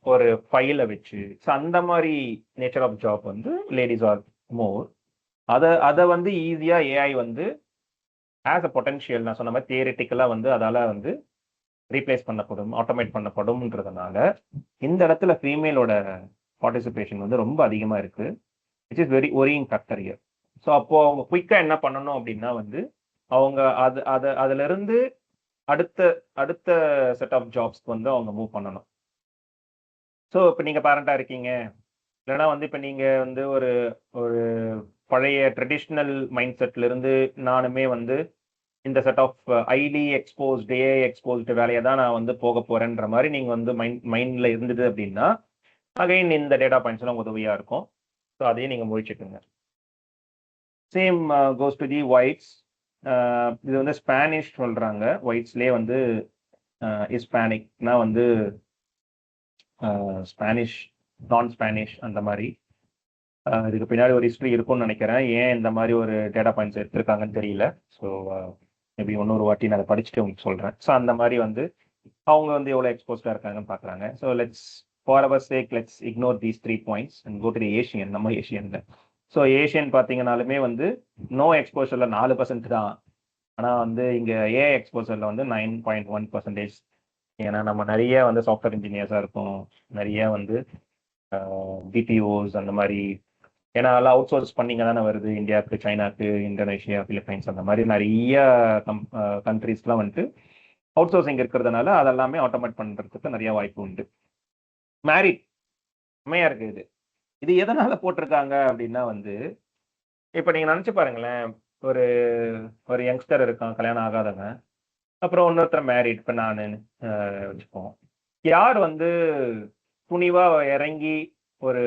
ஒரு ஃபைலை வச்சு, ஸோ அந்த மாதிரி நேச்சர் ஆஃப் ஜாப் வந்து லேடிஸ் ஆர் மோர். அதை வந்து ஈஸியா ஏஐ வந்து ஆஸ் அ பொட்டன்ஷியல், நான் சொன்ன மாதிரி தியரிட்டிக்கலா வந்து அதால வந்து ரீப்ளேஸ் பண்ணப்படும், ஆட்டோமேட் பண்ணப்படும்ன்றதுனால இந்த இடத்துல ஃபீமேலோட பார்ட்டிசிபேஷன் வந்து ரொம்ப அதிகமா இருக்கு, which is very worrying factor year. So அப்போ அவங்க குயிக்கா என்ன பண்ணணும் அப்படின்னா வந்து அவங்க அதுல இருந்து அடுத்த அடுத்த செட் ஆஃப் ஜாப்ஸ்க்கு வந்து அவங்க மூவ் பண்ணணும். ஸோ இப்போ நீங்க பேரண்டா இருக்கீங்க, இல்லைன்னா வந்து இப்போ நீங்க வந்து ஒரு ஒரு பழைய ட்ரெடிஷ்னல் மைண்ட் செட்ல இருந்து நானுமே வந்து இந்த set of highly exposed AI exposed வேலையை தான் நான் வந்து போக போறேன்ற மாதிரி நீங்க வந்து மைண்ட்ல இருந்தது அப்படின்னா அகைன் இந்த டேட்டா பாயிண்ட்ஸ் எல்லாம் உதவியா இருக்கும். ஸோ அதையும் நீங்க முழிச்சுக்குங்க. Same goes to the whites. இது வந்து ஸ்பானிஷ் சொல்றாங்க. ஒயிட்ஸ்லேயே வந்து ஹிஸ்பானிக்னா வந்து ஸ்பானிஷ், நான் ஸ்பானிஷ் அந்த மாதிரி. இதுக்கு பின்னாடி ஒரு ஹிஸ்ட்ரி இருக்கும்னு நினைக்கிறேன். ஏன் இந்த மாதிரி ஒரு டேட்டா பாயிண்ட்ஸ் எடுத்திருக்காங்கன்னு தெரியல. ஸோ மேபி இன்னொரு வாட்டி நான் அதை படிச்சுட்டு உங்களுக்கு சொல்றேன். ஸோ அந்த மாதிரி வந்து அவங்க வந்து எவ்வளோ எக்ஸ்போஸ்டா இருக்காங்கன்னு பார்க்குறாங்க. So let's for our sake let's ignore these 3 points and go to the Asian. நம்ம ஏஷியன்ல ஸோ ஏஷியன் பார்த்தீங்கன்னாலுமே வந்து நோ எக்ஸ்போஷர்ல 4% தான். ஆனால் வந்து இங்கே ஏ எக்ஸ்போசரில் வந்து 9.1%. ஏன்னா நம்ம நிறைய வந்து சாஃப்ட்வேர் இன்ஜினியர்ஸாக இருக்கும், நிறைய வந்து பிபிஓஸ் அந்த மாதிரி. ஏன்னா எல்லாம் அவுட் சோர்ஸ் பண்ணிங்க தானே வருது இந்தியாவுக்கு, சைனாக்கு, இந்தோனேஷியா, பிலிப்பைன்ஸ் அந்த மாதிரி நிறைய கண்ட்ரீஸ்லாம் வந்துட்டு அவுட் சோர்சிங் இருக்கிறதுனால அதெல்லாமே ஆட்டோமேட் பண்ணுறதுக்கு நிறைய வாய்ப்பு உண்டு. மேரிட் செம்மையா இருக்கு இது. இது எதனால போட்டிருக்காங்க அப்படின்னா வந்து இப்போ நீங்க நினைச்சு பாருங்களேன், ஒரு ஒரு யங்ஸ்டர் இருக்கான், கல்யாணம் ஆகாதவன், அப்புறம் இன்னொருத்தர் மேரிட், இப்போ நான் வச்சுப்போம். யார் வந்து துணிவா இறங்கி ஒரு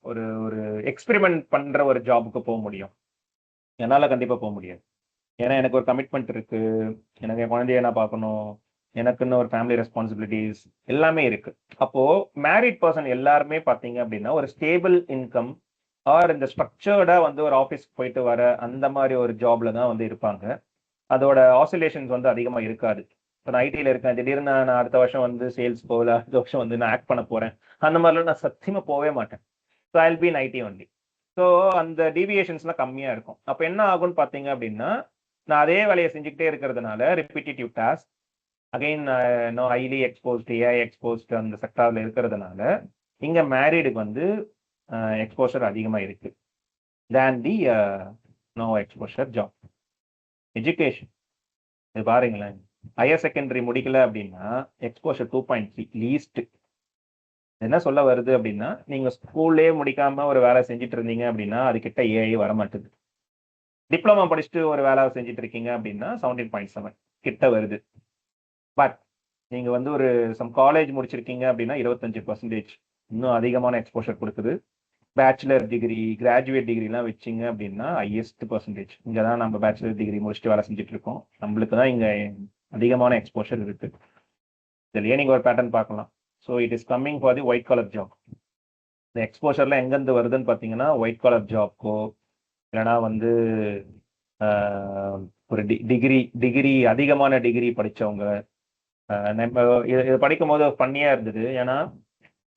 ஒரு ஒரு எக்ஸ்பெரிமெண்ட் பண்ற ஒரு ஜாபுக்கு போக முடியும்? என்னால கண்டிப்பா போக முடியாது. ஏன்னா எனக்கு ஒரு கமிட்மெண்ட் இருக்கு, எனக்கு என் குழந்தைய நான் பார்க்கணும், எனக்குன்னு ஒரு ஃபேமிலி ரெஸ்பான்சிபிலிட்டிஸ் எல்லாமே இருக்கு. அப்போ மேரிட் பர்சன் எல்லாருமே பார்த்தீங்க அப்படின்னா ஒரு ஸ்டேபிள் இன்கம் ஆர் இந்த ஸ்ட்ரக்சர்டா வந்து ஒரு ஆஃபீஸ்க்கு போயிட்டு வர அந்த மாதிரி ஒரு ஜாப்ல தான் வந்து இருப்பாங்க. அதோட ஆசிலேஷன்ஸ் வந்து அதிகமா இருக்காது. இப்போ நான் ஐடியில் இருக்கேன், திடீர்னு நான் அடுத்த வருஷம் வந்து சேல்ஸ் போகல, அடுத்த வருஷம் வந்து நான் ஆக்ட் பண்ண போறேன், அந்த மாதிரிலாம் நான் சத்தியமா போகவே மாட்டேன். So I'll be in IT only. So அந்த டீவியேஷன்ஸ்லாம் கம்மியா இருக்கும். அப்போ என்ன ஆகும்னு பார்த்தீங்க அப்படின்னா, நான் அதே வேலையை செஞ்சுக்கிட்டே இருக்கிறதுனால repetitive task, again highly exposed AI exposed அந்த செக்டார்ல இருக்கிறதுனால இங்க மேரிடுக்கு வந்து எக்ஸ்போஷர் அதிகமா இருக்கு தேன் தி நோ எக்ஸ்போஷர் ஜாப். எஜுகேஷன் இது பாருங்களேன், ஹையர் செகண்டரி முடிக்கல அப்படின்னா எக்ஸ்போஷர் 2.3 லீஸ்ட். என்ன சொல்ல வருது அப்படின்னா, நீங்க ஸ்கூல்லே முடிக்காம ஒரு வேலை செஞ்சுட்டு இருந்தீங்க அப்படின்னா அது கிட்ட ஏஐ வர மாட்டேது. டிப்ளமா படிச்சுட்டு ஒரு வேலை செஞ்சுட்டு இருக்கீங்க அப்படின்னா 17.7 கிட்ட வருது. பட் நீங்க வந்து ஒரு சம் காலேஜ் முடிச்சிருக்கீங்க அப்படின்னா 25% இன்னும் அதிகமான எக்ஸ்போஷர் கொடுக்குது. பேச்சுலர் டிகிரி, கிராஜுவேட் டிகிரிலாம் வச்சிங்க அப்படின்னா ஹையஸ்ட் பர்சன்டேஜ். இங்கே தான் நம்ம பேச்சுலர் டிகிரி முடிச்சுட்டு வேலை செஞ்சுட்டு இருக்கோம், நம்மளுக்கு தான் இங்கே அதிகமான எக்ஸ்போஷர் இருக்கு. இதுலயே நீங்கள் ஒரு பேட்டர்ன் பார்க்கலாம். So it is coming for the white collar job. இந்த எக்ஸ்போஷர்லாம் எங்கேருந்து வருதுன்னு பார்த்தீங்கன்னா ஒயிட் காலர் ஜாப்க்கோ இல்லைனா வந்து ஒரு டிகிரி அதிகமான டிகிரி படித்தவங்க. நம்ம இது படிக்கும் போது பண்ணியாக இருந்தது. ஏன்னா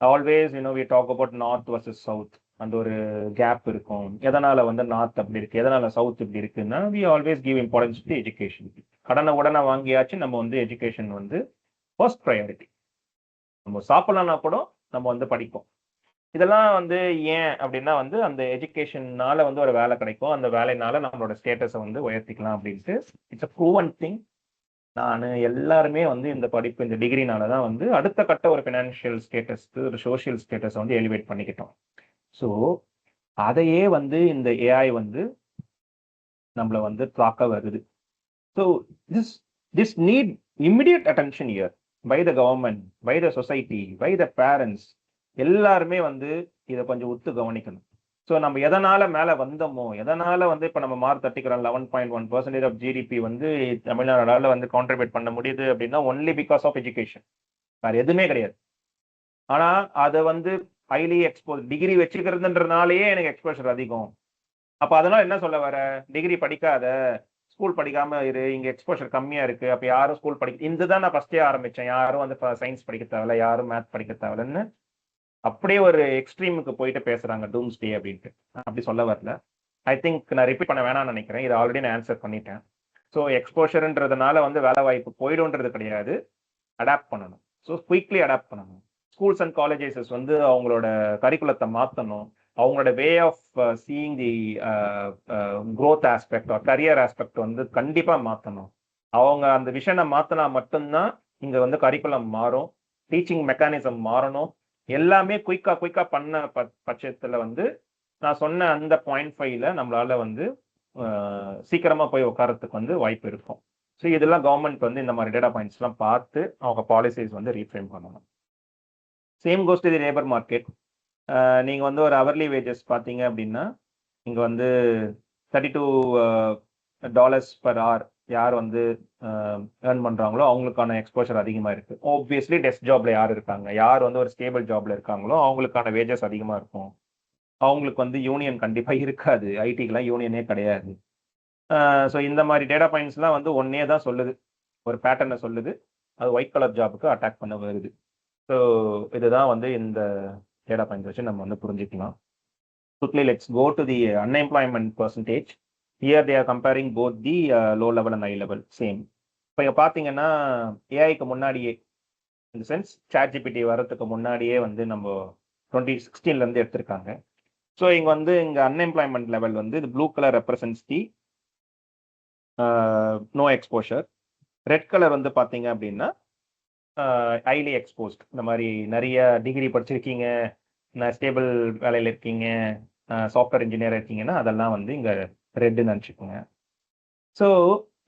always we talk about north versus south, அந்த ஒரு கேப் இருக்கும். எதனால வந்து நார்த் அப்படி இருக்கு, எதனால சவுத் இப்படி இருக்குன்னா we always give importance to education. உடனே வாங்கியாச்சு நம்ம வந்து எஜுகேஷன் வந்து ஃபர்ஸ்ட் ப்ரையாரிட்டி. நம்ம சாப்பிடலாம்னா கூட நம்ம வந்து படிப்போம். இதெல்லாம் வந்து ஏன் அப்படின்னா வந்து அந்த எஜுகேஷன்னால வந்து ஒரு வேலை கிடைக்கும், அந்த வேலைனால நம்மளோட ஸ்டேட்டஸை வந்து உயர்த்திக்கலாம் அப்படின்ட்டு இட்ஸ் அ ப்ரூவன் திங். நான் எல்லாருமே வந்து இந்த படிப்பு, இந்த டிகிரினால தான் வந்து அடுத்த கட்ட ஒரு ஃபினான்ஷியல் ஸ்டேட்டஸ், ஒரு சோஷியல் ஸ்டேட்டஸை வந்து எலிவேட் பண்ணிக்கிட்டோம். ஸோ அதையே வந்து இந்த ஏஐ வந்து நம்மளை வந்து தாக்க வருது. So this need immediate attention year by the government, by the society, by the parents. எல்லாருமே வந்து இதை கொஞ்சம் உத்து கவனிக்கணும். ஸோ நம்ம எதனால மேலே வந்தோமோ, எதனால வந்து இப்போ நம்ம மார்க் தட்டிக்கிறோம் 11.1% ஆஃப் ஜிடிபி வந்து தமிழ்நாடால வந்து கான்ட்ரிபியூட் பண்ண முடியுது அப்படின்னா ஒன்லி பிகாஸ் ஆஃப் எஜுகேஷன், வேற எதுவுமே கிடையாது. ஆனா அதை வந்து ஹைலி எக்ஸ்போஸ் டிகிரி வச்சுக்கிறதுன்றதுனாலயே எனக்கு எக்ஸ்போஷர் அதிகம். அப்ப அதனால என்ன சொல்ல வர, டிகிரி படிக்காத, ஸ்கூல் படிக்காம இரு, இங்க எக்ஸ்போஷர் கம்மியா இருக்கு, அப்ப யாரும் ஸ்கூல் படிக்க, இதுதான் நான் ஃபர்ஸ்டே ஆரம்பிச்சேன், யாரும் வந்து சயின்ஸ் படிக்க தேவையில்ல, யாரும் மேத் படிக்க தேவையில்லன்னு அப்படியே ஒரு எக்ஸ்ட்ரீமுக்கு போயிட்டு பேசுறாங்க டூம்ஸ்டே அப்படின்ட்டு. அப்படி சொல்ல வரல. ஐ திங்க் நான் ரிப்பீட் பண்ண வேணாம்னு நினைக்கிறேன், இதை ஆல்ரெடி நான் ஆன்சர் பண்ணிட்டேன். ஸோ எக்ஸ்போஷர்ன்றதுனால வந்து வேலை வாய்ப்பு போயிடும்ன்றது கிடையாது, அடாப்ட் பண்ணணும். ஸோ குயிக்லி அடாப்ட் பண்ணணும். ஸ்கூல்ஸ் அண்ட் காலேஜஸ் வந்து அவங்களோட கரிக்குலத்தை மாற்றணும், அவங்களோட way of seeing the growth aspect or career aspect வந்து கண்டிப்பாக மாற்றணும். அவங்க அந்த விஷனை மாற்றினா மட்டும்தான் இங்கே வந்து கரிக்குலம் மாறும், டீச்சிங் மெக்கானிசம் மாறணும். எல்லாமே குயிக்காக பண்ண பட்சத்தில் வந்து நான் சொன்ன அந்த 0.5ல நம்மளால வந்து சீக்கிரமா போய் உட்காரத்துக்கு வந்து வாய்ப்பு இருக்கும். ஸோ இதெல்லாம் கவர்மெண்ட் வந்து இந்த மாதிரி டேட்டா பாயிண்ட்ஸ்லாம் பார்த்து அவங்க பாலிசிஸ் வந்து ரீஃப்ரேம் பண்ணணும். Same goes to the labour market. நீங்க வந்து ஒரு ஹவர்லி வேஜஸ் பார்த்தீங்க அப்படின்னா, இங்க வந்து $32 பெர் ஹவர் யார் வந்து ஏர்ன் பண்றாங்களோ அவங்களுக்கான எக்ஸ்போஷர் அதிகமா இருக்கு. ஆப்வியஸ்லி டெஸ்க் ஜாப்ல யார் இருக்காங்க, யார் வந்து ஒரு ஸ்டேபிள் ஜாப்ல இருக்காங்களோ அவங்களுக்கான வேஜஸ் அதிகமா இருக்கும். அவங்களுக்கு வந்து யூனியன் கண்டிப்பா இருக்காது. ஐடிக்குலாம் யூனியனே கிடையாது. ஸோ இந்த மாதிரி டேட்டா பாயிண்ட்ஸ்லாம் வந்து ஒன்னே தான் சொல்லுது. ஒரு பேட்டர்னை சொல்லுது. அது ஒயிட் கலர் ஜாப்க்கு அட்டாக் பண்ண வருது. ஸோ இதுதான் வந்து இந்த டேட்டா பாயிண்ட்ஸ் வச்சு நம்ம வந்து புரிஞ்சுக்கலாம். Quickly, let's go to the unemployment percentage. Here they are comparing both the low level and high level. Same. இப்போ இங்கே பார்த்தீங்கன்னா ஏஐக்கு முன்னாடியே, இந்த சென்ஸ் ChatGPT வரதுக்கு முன்னாடியே வந்து நம்ம 2016 எடுத்திருக்காங்க. ஸோ இங்கே வந்து இங்கே அன்எம்ப்ளாய்மெண்ட் லெவல் வந்து இது blue colour represents the no exposure. Red colour வந்து பார்த்தீங்க அப்படின்னா ஹைலி எக்ஸ்போஸ்ட். இந்த மாதிரி நிறைய டிகிரி படிச்சிருக்கீங்க, ஸ்டேபிள் வேலையில் இருக்கீங்க, சாஃப்ட்வேர் இன்ஜினியர் இருக்கீங்கன்னா அதெல்லாம் வந்து இங்கே ரெட்டுன்னு நினச்சிக்கோங்க. ஸோ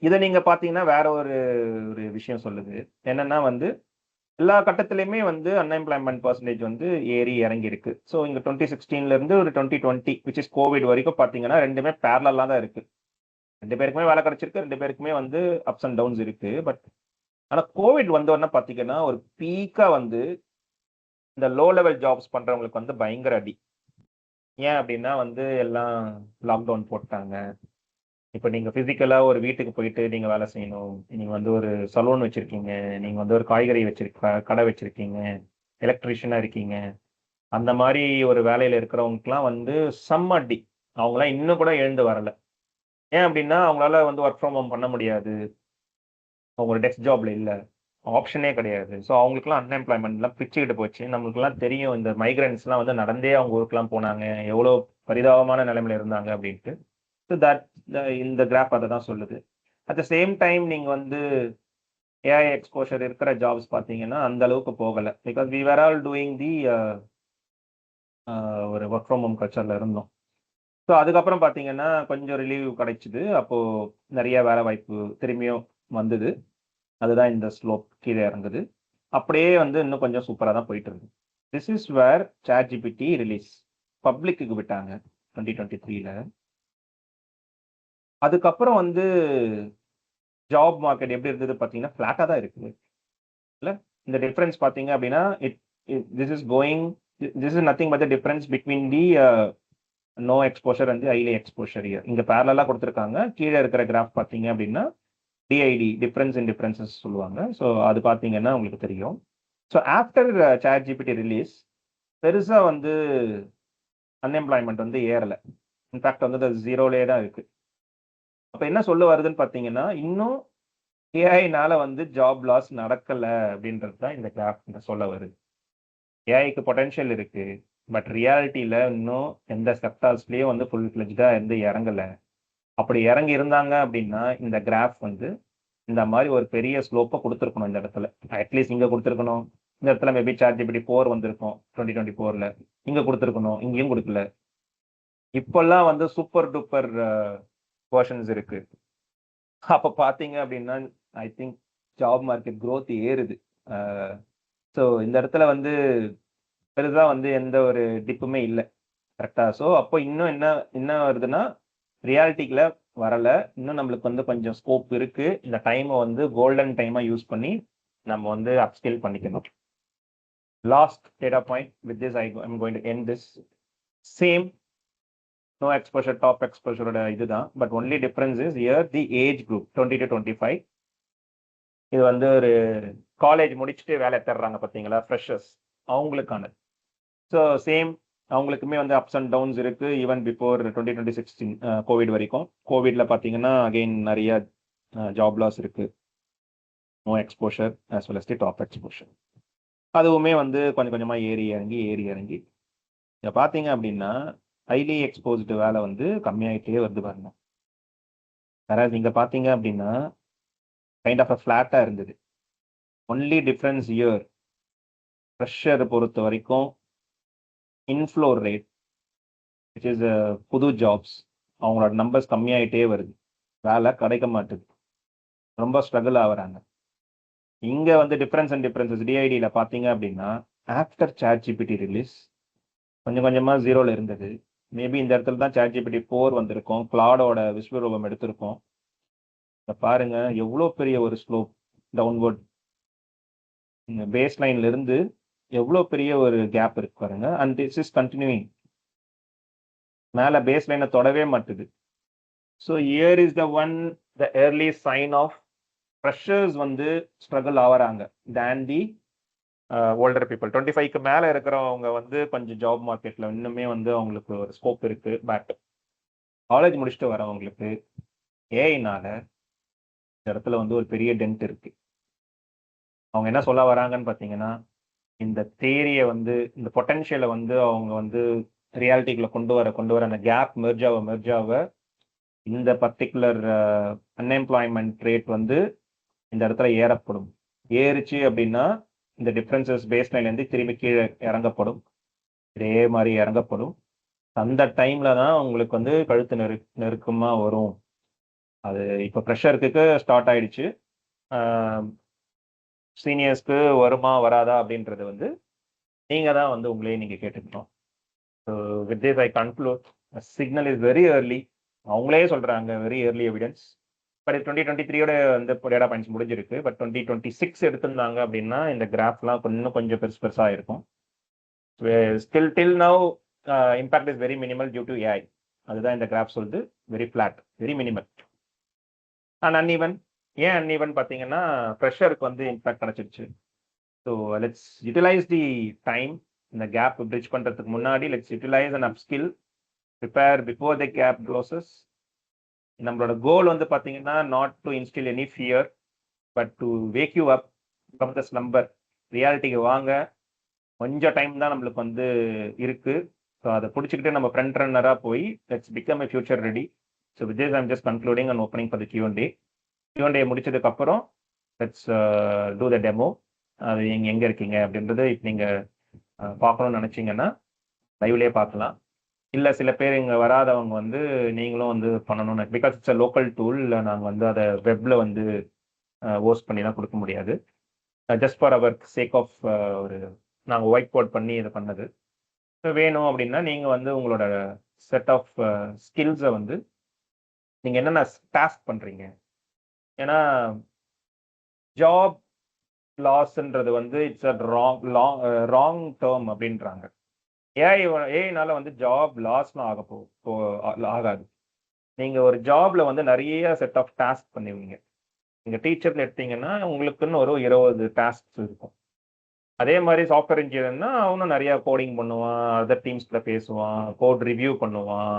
இதை நீங்கள் பார்த்தீங்கன்னா வேற ஒரு ஒரு விஷயம் சொல்லுது. என்னன்னா வந்து எல்லா கட்டத்திலையுமே வந்து அன்எம்ப்ளாய்மெண்ட் பர்சன்டேஜ் வந்து ஏறி இறங்கி இருக்கு. ஸோ இங்கே 2016 ஒரு 2020 விச் இஸ் கோவிட் வரைக்கும் பார்த்தீங்கன்னா ரெண்டுமே பேரலாக தான் இருக்கு. 2 பேருக்குமே வேலை கிடைச்சிருக்கு, 2 பேருக்குமே வந்து அப்ஸ் அண்ட் டவுன்ஸ் இருக்கு. பட் ஆனால் கோவிட் வந்தோடனே பார்த்தீங்கன்னா ஒரு பீக்காக வந்து இந்த லோ லெவல் ஜாப்ஸ் பண்றவங்களுக்கு வந்து பயங்கர அடி. ஏன் அப்படின்னா வந்து எல்லாம் லாக்டவுன் போட்டாங்க. இப்போ நீங்க பிசிக்கலா ஒரு வீட்டுக்கு போயிட்டு நீங்க வேலை செய்யணும். நீங்க வந்து ஒரு சலூன் வச்சிருக்கீங்க, நீங்க வந்து ஒரு காய்கறி கடை வச்சிருக்கீங்க, எலக்ட்ரிஷியனா இருக்கீங்க. அந்த மாதிரி ஒரு வேலையில இருக்கிறவங்களுக்குலாம் வந்து செம்ம அடி. அவங்களாம் இன்னும் கூட எழுந்து வரல. ஏன் அப்படின்னா அவங்களால வந்து ஒர்க் ஃப்ரம் ஹோம் பண்ண முடியாது. அவங்க டெஸ்க் ஜாப்ல இல்ல. ஆப்ஷனே கிடையாது. ஸோ அவங்களுக்குலாம் அன்எம்ப்ளாய்மெண்ட்லாம் பிச்சுக்கிட்டு போச்சு. நம்மளுக்குலாம் தெரியும் இந்த மைக்ரன்ஸ்லாம் வந்து நடந்தே அவங்க ஊருக்குலாம் போனாங்க. எவ்வளோ பரிதாபமான நிலைமையில இருந்தாங்க அப்படின்ட்டு. ஸோ தட் இந்த கிராஃப் அதை தான் சொல்லுது. அட் த சேம் டைம் நீங்க வந்து ஏஐ எக்ஸ்போஷர் இருக்கிற ஜாப்ஸ் பார்த்தீங்கன்னா அந்த அளவுக்கு போகல. Because we were all doing the ஒரு ஒர்க் ஃப்ரம் ஹோம் கல்ச்சர்ல இருந்தோம். ஸோ அதுக்கப்புறம் பார்த்தீங்கன்னா கொஞ்சம் ரிலீவ் கிடைச்சிது. அப்போ நிறைய வேலை வாய்ப்பு திரும்பியும் வந்தது. அதுதான் இந்த ஸ்லோப் கீழே இறங்குது. அப்படியே வந்து இன்னும் கொஞ்சம் சூப்பரா தான் போயிட்டு இருக்கு. This is where ChatGPT release பப்ளிக்கு விட்டாங்க 2023ல. அதுக்கப்புறம் வந்து ஜாப் மார்க்கெட் எப்படி இருந்தது பார்த்தீங்கன்னா ஃபிளாட்டா தான் இருக்குது. இல்ல இந்த டிஃபரன்ஸ் பார்த்தீங்க அப்படின்னா this is going this is nothing but the difference between the no exposure and highly exposure. இங்க பேரலா கொடுத்துருக்காங்க. கீழே இருக்கிற கிராஃப் பார்த்தீங்க அப்படின்னா டிஐடி டிஃபரன்ஸ் இன் டிஃபரன்சஸ் சொல்லுவாங்க. ஸோ அது பார்த்தீங்கன்னா உங்களுக்கு தெரியும். ஸோ ஆஃப்டர் ChatGPT ரிலீஸ் பெருசா வந்து அன்எம்ப்ளாய்மெண்ட் வந்து ஏறல. இன்ஃபேக்ட் வந்து அது ஜீரோலே தான் இருக்கு. அப்ப என்ன சொல்ல வருதுன்னு பார்த்தீங்கன்னா இன்னும் ஏஐனால வந்து ஜாப் லாஸ் நடக்கல அப்படின்றது தான் இந்த கிராஃப் சொல்ல வருது. ஏஐக்கு பொட்டன்ஷியல் இருக்கு. பட் ரியாலிட்டியில இன்னும் எந்த செக்டார்ஸ்லயும் வந்து ஃபுல் ஃபிளெஜ்டா இருந்து இறங்கல. அப்படி இறங்கி இருந்தாங்க அப்படின்னா இந்த கிராஃப் வந்து இந்த மாதிரி ஒரு பெரிய ஸ்லோப்பை கொடுத்துருக்கணும். இந்த இடத்துல அட்லீஸ்ட் இங்க கொடுத்துருக்கணும். இந்த இடத்துல மேபி ChatGPT 4 வந்திருக்கும் 2024ல. இங்க கொடுத்துருக்கணும், இங்கேயும் கொடுக்கல. இப்பெல்லாம் வந்து சூப்பர் டூப்பர் வெர்ஷன்ஸ் இருக்கு. அப்ப பாத்தீங்க அப்படின்னா I think job market growth ஏறுது. ஸோ இந்த இடத்துல வந்து பெருசா வந்து எந்த ஒரு டிப்புமே இல்லை. கரெக்டா? ஸோ அப்போ இன்னும் என்ன என்ன வருதுன்னா ரியாலிட்டிக்குள்ள வரல. இன்னும் நம்மளுக்கு வந்து கொஞ்சம் ஸ்கோப் இருக்கு. இந்த டைமை வந்து கோல்டன் டைமா யூஸ் பண்ணி நம்ம வந்து அப்ஸ்கில் பண்ணிக்கணும். Last data point with this I'm going to end this. Same no exposure top எக்ஸ்போஷரோட இதுதான். But only difference is year the age group 20 to 25. இது வந்து ஒரு காலேஜ் முடிச்சுட்டு வேலை தேடுறாங்க பார்த்தீங்களா, ஃப்ரெஷர்ஸ், அவங்களுக்கானது. ஸோ சேம் அவங்களுக்குமே வந்து அப்ஸ் அண்ட் டவுன்ஸ் இருக்கு. ஈவன் பிஃபோர் 2016 கோவிட் வரைக்கும். கோவிட்ல பார்த்தீங்கன்னா அகெயின் நிறைய ஜாப் லாஸ் இருக்கு. No exposure as well as the top exposure. அதுவுமே வந்து கொஞ்சம் கொஞ்சமா ஏறி இறங்கி இதை பார்த்தீங்க அப்படின்னா ஹைலி எக்ஸ்போஸ்டு வேலை வந்து கம்மியாயிட்டே வருது பாருங்க. வேற நீங்க பார்த்தீங்க அப்படின்னா கைண்ட் ஆஃப் ஃபிளாட்டா இருந்தது. ஒன்லி டிஃபரன்ஸ் இயர் ப்ரெஷர் பொறுத்த வரைக்கும் இன்ஃப்ளோ ரேட் விச் இஸ் புது ஜாப்ஸ். அவங்களோட நம்பர்ஸ் கம்மியாயிட்டே வருது, வேலை கிடைக்க மாட்டுது, ரொம்ப ஸ்ட்ரகிள் ஆகுறாங்க. இங்க வந்து டிஃபரன்ஸ் அண்ட் டிஃபரன்சஸ் டிஐடியில் பார்த்தீங்க அப்படின்னா, ஆஃப்டர் சாட் ஜிபிடி ரிலீஸ் கொஞ்சம் கொஞ்சமாக ஜீரோவில் இருந்தது. மேபி இந்த இடத்துல தான் சாட் ஜிபிடி 4 வந்திருக்கும், கிளாடோட விஸ்வரூபம் எடுத்திருக்கோம். இதை பாருங்க எவ்வளோ பெரிய ஒரு ஸ்லோப் டவுன்வர்ட், பேஸ் லைன்ல இருந்து எவ்வளோ பெரிய ஒரு கேப் இருக்கு பாருங்க. அண்ட் திஸ் இஸ் கண்டினியூயிங், மேலே பேஸ் லைனை தொடவே மாட்டுது. So year is the one the early sign of freshers வந்து ஸ்ட்ரகிள் ஆகிறாங்க தேன் தி ஓல்டர் பீப்புள். 25க்கு மேலே இருக்கிறவங்க வந்து கொஞ்சம் ஜாப் மார்க்கெட்டில் இன்னுமே வந்து அவங்களுக்கு ஒரு ஸ்கோப் இருக்கு. பட் காலேஜ் முடிச்சுட்டு வரவங்களுக்கு ஏஐனால இந்த இடத்துல வந்து ஒரு பெரிய டென்ட் இருக்கு. அவங்க என்ன சொல்ல வராங்கன்னு பார்த்தீங்கன்னா, இந்த தேரியை வந்து, இந்த பொட்டன்ஷியலை வந்து அவங்க வந்து ரியாலிட்டிக்குள்ள கொண்டு வர அந்த கேப் மெர்ஜ் ஆக இந்த பர்டிகுலர் அன்எம்ப்ளாய்மெண்ட் ரேட் வந்து இந்த இடத்துல ஏறப்படும். ஏறிச்சு அப்படின்னா இந்த டிஃப்ரென்சஸ் பேஸ் லைன்லேருந்து திரும்பி கீழே இறங்கப்படும், இதே மாதிரி இறங்கப்படும். அந்த டைம்ல தான் உங்களுக்கு வந்து கழுத்து நெருக்கமா வரும். அது இப்போ ப்ரெஷருக்கு ஸ்டார்ட் ஆயிடுச்சு. சீனியர்ஸ்க்கு வருமா வராதா அப்படின்றது வந்து நீங்க தான் வந்து உங்களே நீங்க கேட்டுக்கணும். So with this I conclude, signal is very early. அவங்களே சொல்றாங்க வெரி ஏர்லி எவிடன்ஸ். பட் 2023யோட வந்து டேட்டா பாயிண்ட்ஸ் முடிஞ்சிருக்கு. பட் 2026 எடுத்திருந்தாங்க அப்படின்னா இந்த கிராஃப்லாம் இன்னும் கொஞ்சம் பெருசாக இருக்கும். Still till now impact is very minimal due to AI. அதுதான் இந்த கிராஃப் சொல்லுது, very flat, very minimal. And uneven. ஏன் அன்இவன் பார்த்தீங்கன்னா ப்ரெஷருக்கு வந்து இம்பாக்ட் கிடைச்சிருச்சு. So let's utilise the time. இந்த கேப் பிரிட்ஜ் பண்ணுறதுக்கு முன்னாடி let's utilise and upskill, prepare before the gap closes. நம்மளோட கோல் வந்து பார்த்தீங்கன்னா not to instil any fear, but to wake you up from the slumber. ரியாலிட்டிக்கு வாங்க, கொஞ்சம் டைம் தான் நம்மளுக்கு வந்து இருக்கு. ஸோ அதை பிடிச்சிக்கிட்டு நம்ம ஃப்ரண்ட் ரன்னராக போய் let's become a future ready. So with this I'm just concluding and opening for the Q&A. Q&A முடிச்சதுக்கப்புறம் லெட்ஸ் டூ த டெமோ. அது நீங்கள் எங்கே இருக்கீங்க அப்படின்றது இப்போ நீங்கள் பார்க்கணும்னு நினச்சிங்கன்னா லைவ்லேயே பார்க்கலாம். இல்லை சில பேர் இங்கே வராதவங்க வந்து நீங்களும் வந்து பண்ணணும்னு, because it's a local tool, நாங்கள் வந்து அதை வெப்பில் வந்து ஹோஸ்ட் பண்ணிலாம் கொடுக்க முடியாது. Just for our sake of ஒரு நாங்கள் ஒயிட் போர்ட் பண்ணி இதை பண்ணது. ஸோ வேணும் அப்படின்னா நீங்கள் வந்து உங்களோட செட் ஆஃப் ஸ்கில்ஸை வந்து நீங்கள் என்னென்ன டாஸ்க் பண்ணுறீங்க. ஏன்னா ஜாப் லாஸ்ன்றது வந்து இட்ஸ் அ ராங் டேர்ம் அப்படின்றாங்க. ஏஐனால வந்து ஜாப் லாஸ்லாம் ஆகாது. நீங்க ஒரு ஜாப்ல வந்து நிறைய செட் ஆஃப் டாஸ்க் பண்ணுவீங்க. நீங்க டீச்சர்ல எடுத்தீங்கன்னா உங்களுக்குன்னு ஒரு 20 டாஸ்க் இருக்கும். அதே மாதிரி சாஃப்ட்வேர் இன்ஜினியர்னா அவனும் நிறைய கோடிங் பண்ணுவான், அதர் டீம்ஸ்ல பேசுவான், கோட் ரிவ்யூ பண்ணுவான்,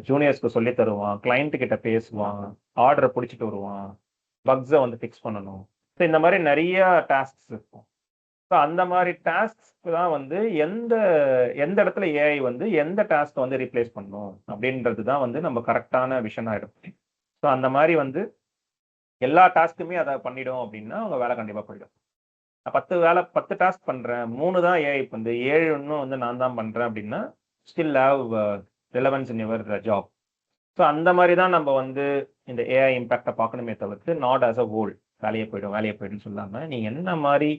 ஜூனியர்ஸ்க்கு சொல்லி தருவான், கிளைண்ட் கிட்ட பேசுவான், ஆர்டரை பிடிச்சிட்டு வருவான், பக்ஸை வந்து ஃபிக்ஸ் பண்ணணும். ஸோ இந்த மாதிரி நிறைய டாஸ்க்ஸ் இருக்கும். ஸோ அந்த மாதிரி டாஸ்க்கு தான் வந்து எந்த எந்த இடத்துல ஏஐ வந்து எந்த டாஸ்க்கை வந்து ரீப்ளேஸ் பண்ணும் அப்படின்றது தான் வந்து நம்ம கரெக்டான விஷனாக இருக்கும். ஸோ அந்த மாதிரி வந்து எல்லா டாஸ்க்குமே அதை பண்ணிடும் அப்படின்னா அவங்க வேலை கண்டிப்பாக போயிடும். நான் 10 டாஸ்க் பண்ணுறேன், 3 தான் ஏஐ வந்து 7 இன்னும் வந்து நான் தான் பண்ணுறேன் அப்படின்னா still have relevance in your job. So அந்த மாதிரி தான் நம்ம வந்து இந்த ஏஐ இம்பேக்டை பார்க்கணுமே தவிர்த்து நாட் ஆஸ் அ ஹோல் வேலையை போயிடும்னு சொல்லாமல் நீங்கள் என்ன மாதிரி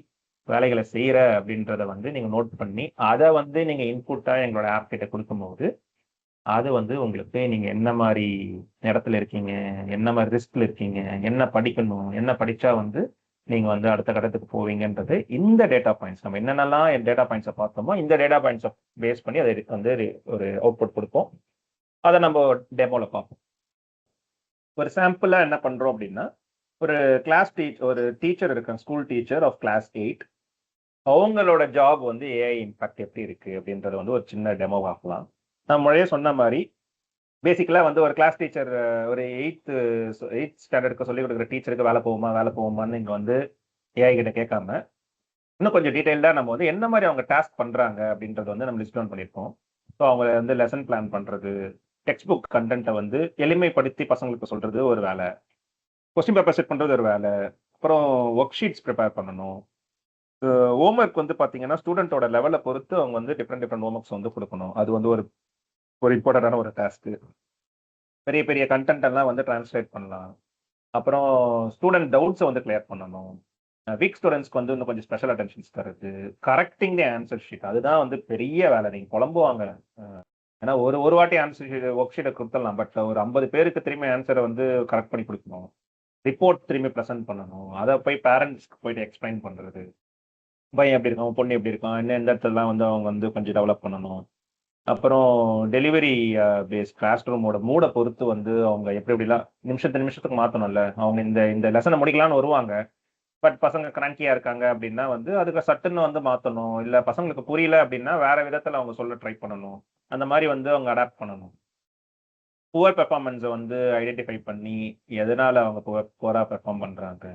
வேலைகளை செய்கிற அப்படின்றத வந்து நீங்கள் நோட் பண்ணி அதை வந்து நீங்கள் இன்புட்டாக எங்களோட ஆப் கிட்ட கொடுக்கும்போது அது வந்து உங்களுக்கு நீங்கள் என்ன மாதிரி இடத்துல இருக்கீங்க, என்ன மாதிரி ரிஸ்கில் இருக்கீங்க, என்ன படிக்கணும், என்ன படித்தா வந்து நீங்கள் வந்து அடுத்த கட்டத்துக்கு போவீங்கன்றது இந்த டேட்டா பாயிண்ட்ஸ் நம்ம என்னென்னலாம் டேட்டா பாயிண்ட்ஸை பார்த்தோமோ இந்த டேட்டா பாயிண்ட்ஸை பேஸ் பண்ணி அதை வந்து ஒரு அவுட்புட் கொடுப்போம். அதை நம்ம டெமோவில் பார்ப்போம். ஒரு சாம்பிளாக என்ன பண்ணுறோம் அப்படின்னா, ஒரு டீச்சர் இருக்காங்க, ஸ்கூல் டீச்சர் ஆஃப் கிளாஸ் 8. அவங்களோட ஜாப் வந்து ஏஐ இம்பாக்ட் எப்படி இருக்கு அப்படின்றத வந்து ஒரு சின்ன டெமோ பார்க்கலாம். நான் முறையே சொன்ன மாதிரி பேசிக்கலாக வந்து ஒரு கிளாஸ் டீச்சர், ஒரு 8th ஸ்டாண்டர்டுக்கு சொல்லிக் கொடுக்குற டீச்சருக்கு வேலை போகுமான்னு இங்கே வந்து ஏஐ கிட்ட கேட்காம இன்னும் கொஞ்சம் டீட்டெயில்டாக நம்ம வந்து என்ன மாதிரி அவங்க டாஸ்க் பண்ணுறாங்க அப்படின்றத வந்து நம்ம லிஸ்ட் டவுன் பண்ணியிருக்கோம். ஸோ அவங்க வந்து லெசன் பிளான் பண்ணுறது, டெக்ஸ்ட் புக் கண்டென்ட்டை வந்து எளிமைப்படுத்தி பசங்களுக்கு சொல்கிறது ஒரு வேலை, கொஸ்டின் பேப்பர் செட் பண்ணுறது ஒரு வேலை, அப்புறம் ஒர்க் ஷீட்ஸ் ப்ரிப்பேர் பண்ணணும். ஹோம்ஒர்க் வந்து பார்த்தீங்கன்னா ஸ்டூடெண்ட்டோட லெவலை பொறுத்து அவங்க வந்து டிஃப்ரெண்ட் ஹோம்ஒர்க்ஸ் வந்து கொடுக்கணும். அது வந்து ஒரு ஒரு இம்பார்ட்டண்டான ஒரு டாஸ்க்கு. பெரிய பெரிய கண்டென்ட் எல்லாம் வந்து டிரான்ஸ்லேட் பண்ணலாம். அப்புறம் ஸ்டூடெண்ட் டவுட்ஸை வந்து கிளியர் பண்ணணும். வீக் ஸ்டூடெண்ட்ஸ்க்கு வந்து இன்னும் கொஞ்சம் ஸ்பெஷல் அட்டென்ஷன்ஸ் தருது. கரெக்டிங் தி ஆன்சர் ஷீட் அதுதான் வந்து பெரிய வேலை. நீங்க புலம்புவாங்க. ஏன்னா ஒரு ஒரு வாட்டி ஆன்சர் ஷீட் ஒர்க் ஷீட்டை கொடுத்துடலாம். பட் ஒரு 50 பேருக்கு திரும்பி ஆன்சரை வந்து கரெக்ட் பண்ணி கொடுக்கணும். ரிப்போர்ட் திரும்பி ப்ரெசென்ட் பண்ணணும். அதை போய் பேரண்ட்ஸ்க்கு போயிட்டு எக்ஸ்பிளைன் பண்றது. பையன் எப்படி இருக்கான், பொண்ணு எப்படி இருக்கான், என்ன எந்த இடத்துலலாம் வந்து அவங்க வந்து கொஞ்சம் டெவலப் பண்ணணும். அப்புறம் டெலிவரி பேஸ் கிளாஸ் ரூமோட மூட பொறுத்து வந்து அவங்க எப்படி எப்படிலாம் நிமிஷத்துக்கு மாற்றணும்ல. அவங்க இந்த இந்த லெசனை முடிக்கலாம்னு வருவாங்க. பட் பசங்க கிராங்கியா இருக்காங்க அப்படின்னா வந்து அதுக்கு சட்டுன்னு வந்து மாற்றணும். இல்லை பசங்களுக்கு புரியல அப்படின்னா வேற விதத்தில் அவங்க சொல்ல ட்ரை பண்ணணும். அந்த மாதிரி வந்து அவங்க அடாப்ட் பண்ணணும். புவர் பெர்ஃபார்மன்ஸை வந்து ஐடென்டிஃபை பண்ணி எதனால அவங்க புவரா பெர்ஃபார்ம் பண்றாங்க.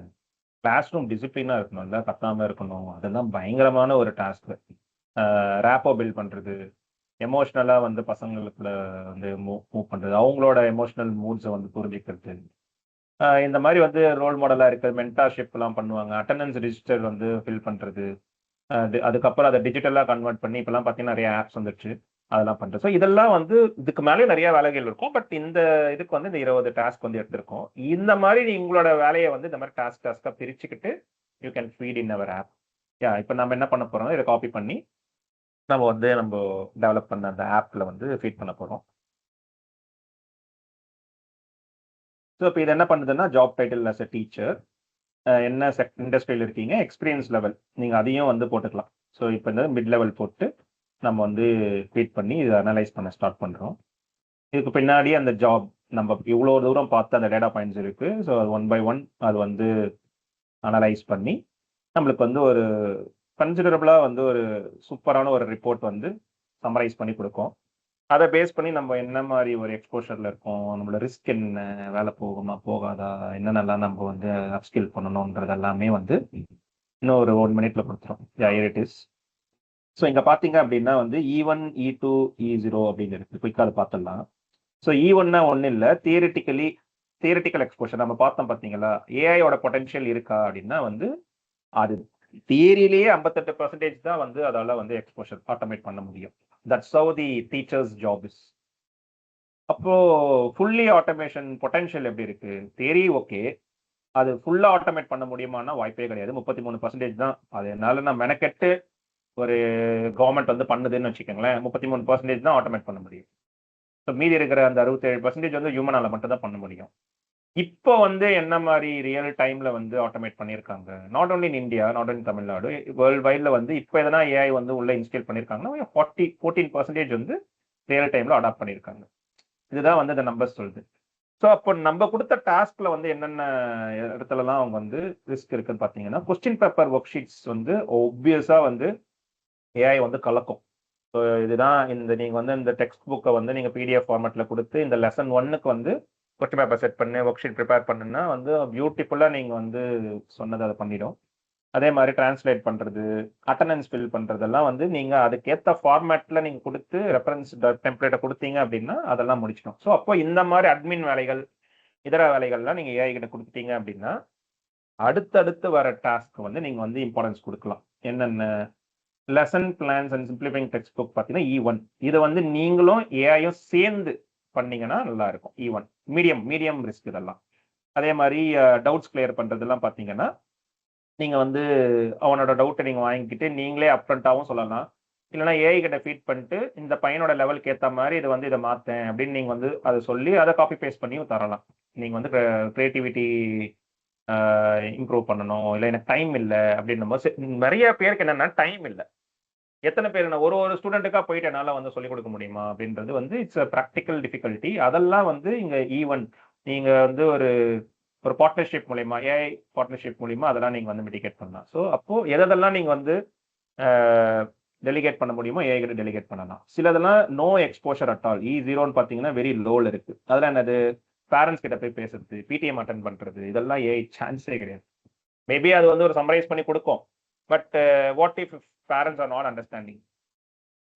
கிளாஸ் ரூம் டிசிப்ளினா இருக்கணும்ல, கத்தாம இருக்கணும். அதெல்லாம் பயங்கரமான ஒரு டாஸ்க். ரேப்போ பில்ட் பண்றது, எமோஷனலா வந்து பசங்களுக்குள்ள வந்து மூவ் பண்றது, அவங்களோட எமோஷனல் மூட்ஸை வந்து புரிஞ்சுக்கிறது. இந்த மாதிரி வந்து ரோல் மாடலா இருக்கிற மென்டார்ஷிப் எல்லாம் பண்ணுவாங்க. அட்டண்டன்ஸ் ரிஜிஸ்டர் வந்து ஃபில் பண்றது. அதுக்கப்புறம் அதை டிஜிட்டலா கன்வெர்ட் பண்ணி இப்பெல்லாம் பார்த்தீங்கன்னா நிறைய ஆப்ஸ் வந்துருச்சு. அதெல்லாம் பண்றது. ஸோ இதெல்லாம் வந்து இதுக்கு மேலேயும் நிறைய வேலைகள் இருக்கும். பட் இந்த இதுக்கு வந்து இந்த 20 டாஸ்க் வந்து எடுத்திருக்கோம். இந்த மாதிரி உங்களோட வேலையை வந்து இந்த மாதிரி டாஸ்கா பிரிச்சுக்கிட்டு you can feed in our app. இப்போ நம்ம என்ன பண்ண போறோம், இதை காப்பி பண்ணி நம்ம டெவலப் பண்ண அந்த ஆப்ல வந்து ஃபீட் பண்ண போறோம். ஸோ இப்போ இது என்ன பண்ணுதுன்னா job title as a teacher, என்ன இண்டஸ்ட்ரியில் இருக்கீங்க, எக்ஸ்பீரியன்ஸ் லெவல் நீங்கள் அதையும் வந்து போட்டுக்கலாம். ஸோ இப்போ இந்த மிட் லெவல் போட்டு நம்ம வந்து ஃபீட் பண்ணி இதை அனலைஸ் பண்ண ஸ்டார்ட் பண்ணுறோம். இதுக்கு பின்னாடி அந்த ஜாப் நம்ம இவ்வளோ தூரம் பார்த்து அந்த டேட்டா பாயிண்ட்ஸ் இருக்கு. ஸோ அது 1 by 1 அது வந்து அனலைஸ் பண்ணி நம்மளுக்கு வந்து ஒரு கன்சிடரபிளா வந்து ஒரு சூப்பரான ஒரு ரிப்போர்ட் வந்து சம்மரைஸ் பண்ணி கொடுக்கும். அதை பேஸ் பண்ணி நம்ம என்ன மாதிரி ஒரு எக்ஸ்போஷர்ல இருக்கோம், நம்மளோட ரிஸ்க் என்ன, வேலை போகுமா போகாதா, என்னென்னலாம் நம்ம வந்து அப்ஸ்கில் பண்ணணும்ன்றது எல்லாமே வந்து இன்னும் ஒரு 1 மினிட்ல கொடுத்துரும். It is. ஸோ இங்க பாத்தீங்க அப்படின்னா வந்து E1, E2, E0 அப்படின்னு இருக்கு. குயிக்கா அதை பார்த்துடலாம். ஸோ E1னா ஒன்றும் இல்லை, தியரிட்டிக்கல் எக்ஸ்போஷர் நம்ம பார்த்தோம் பார்த்தீங்களா. ஏஐயோட பொட்டன்ஷியல் இருக்கா அப்படின்னா வந்து அது தியரியிலேயே 58% தான் வந்து அதால வந்து எக்ஸ்போஷர் ஆட்டோமேட் பண்ண முடியும். That's how the teachers job is. அப்போ ஃபுல்லி ஆட்டோமேஷன் பொட்டன்ஷியல் எப்படி இருக்கு, தியரி ஓகே, அது ஃபுல்லா ஆட்டோமேட் பண்ண முடியுமானா வாய்ப்பே கிடையாது. 33% தான். அது என்னால நான் மெனக்கெட்டு ஒரு கவர்மெண்ட் வந்து பண்ணுதுன்னு வச்சுக்கோங்களேன், 33% தான் ஆட்டோமேட் பண்ண முடியும். ஸோ மீதி இருக்கிற அந்த 67% வந்து ஹியூமனால மட்டும் தான் பண்ண முடியும். இப்போ வந்து என்ன மாதிரி ரியல் டைம்ல வந்து ஆட்டோமேட் பண்ணியிருக்காங்க, not only in India, not only Tamil Nadu, world வைட்ல வந்து இப்போ எதனா ஏஐ வந்து உள்ள இன்ஸ்டால் பண்ணியிருக்காங்கன்னா 14% வந்து ரியல் டைம்ல அடாப்ட் பண்ணியிருக்காங்க. இதுதான் வந்து இந்த நம்பர்ஸ் சொல்லுது. ஸோ அப்போ நம்ம கொடுத்த டாஸ்க்ல வந்து என்னென்ன இடத்துலலாம் அவங்க வந்து ரிஸ்க் இருக்குன்னு பார்த்தீங்கன்னா, கொஸ்டின் பேப்பர் ஒர்க் ஷீட்ஸ் வந்து ஒப்வியஸா வந்து ஏஐ வந்து கலக்கும். ஸோ இதுதான் நீங்க வந்து இந்த டெக்ஸ்ட் புக்கை வந்து நீங்க பிடிஎஃப் ஃபார்மேட்ல கொடுத்து இந்த லெசன் 1க்கு வந்து கொஸ்டின் பேப்பர் செட் பண்ணி ஒர்க் ஷீட் ப்ரிப்பேர் பண்ணுன்னா வந்து பியூட்டிஃபுல்லா நீங்க வந்து சொன்னதை அதை பண்ணிடும். அதே மாதிரி டிரான்ஸ்லேட் பண்றது, அட்டண்டன்ஸ் ஃபில் பண்றதெல்லாம் வந்து நீங்க அதுக்கேற்ற ஃபார்மேட்ல நீங்க கொடுத்து ரெஃபரன்ஸ் டெம்ப்ளேட்டை கொடுத்தீங்க அப்படின்னா அதெல்லாம் முடிச்சிடும். ஸோ அப்போ இந்த மாதிரி அட்மின் வேலைகள், இதர வேலைகள்லாம் நீங்க ஏஐ கிட்ட கொடுத்துட்டீங்க அப்படின்னா அடுத்தடுத்து வர டாஸ்க் வந்து நீங்க வந்து இம்பார்ட்டன்ஸ் கொடுக்கலாம். என்னென்ன lesson plans and simplifying textbook பார்த்தீங்கன்னா E1. இதை வந்து நீங்களும் ஏஐயும் சேர்ந்து பண்ணீங்கன்னா நல்லா இருக்கும். E1 மீடியம் ரிஸ்க் இதெல்லாம். அதே மாதிரி டவுட்ஸ் கிளியர் பண்றதெல்லாம் பார்த்தீங்கன்னா நீங்க வந்து அவனோட டவுட்டை நீங்க வாங்கிக்கிட்டு நீங்களே அப்ரண்டாவும் சொல்லலாம். இல்லைன்னா ஏஐ கிட்ட ஃபீட் பண்ணிட்டு இந்த பையனோட லெவலுக்கு ஏற்ற மாதிரி இது வந்து இதை மாத்தேன் அப்படின்னு நீங்க வந்து அதை சொல்லி அதை காப்பி பேஸ்ட் பண்ணியும் தரலாம். நீங்க வந்து கிரியேட்டிவிட்டி இம்ப்ரூவ் பண்ணணும், இல்லை எனக்கு டைம் இல்லை அப்படின்னும் போது நிறைய பேருக்கு என்னன்னா டைம் இல்லை. எத்தனை பேர் நான் ஒரு ஸ்டூடெண்ட்டுக்கா போயிட்டு என்னால வந்து சொல்லிக் கொடுக்க முடியுமா அப்படின்றது வந்து இட்ஸ் ப்ராக்டிக்கல் டிஃபிகல்ட்டி. அதெல்லாம் வந்து இங்க ஈவன் நீங்க வந்து ஒரு பார்ட்னர்ஷிப் மூலியமா, ஏஐ பார்ட்னர்ஷிப் மூலியமா அதெல்லாம் நீங்க வந்து மிட்டிகேட் பண்ணலாம். ஸோ அப்போ எதெல்லாம் நீங்க வந்து டெலிகேட் பண்ண முடியுமோ ஏஐ கிட்ட டெலிகேட் பண்ணலாம். சிலதெல்லாம் நோ எக்ஸ்போஷர் அட் ஆல். E0ன்னு பார்த்தீங்கன்னா வெரி லோல இருக்கு. அதெல்லாம் என்னது, பேரண்ட்ஸ் கிட்ட போய் பேசுறது, பிடிஎம் அட்டன் பண்றது, இதெல்லாம் ஏஐ சான்ஸே கிடையாது. மேபி அது வந்து ஒரு சம்மரைஸ் பண்ணி கொடுக்கும். But what if parents are not understanding?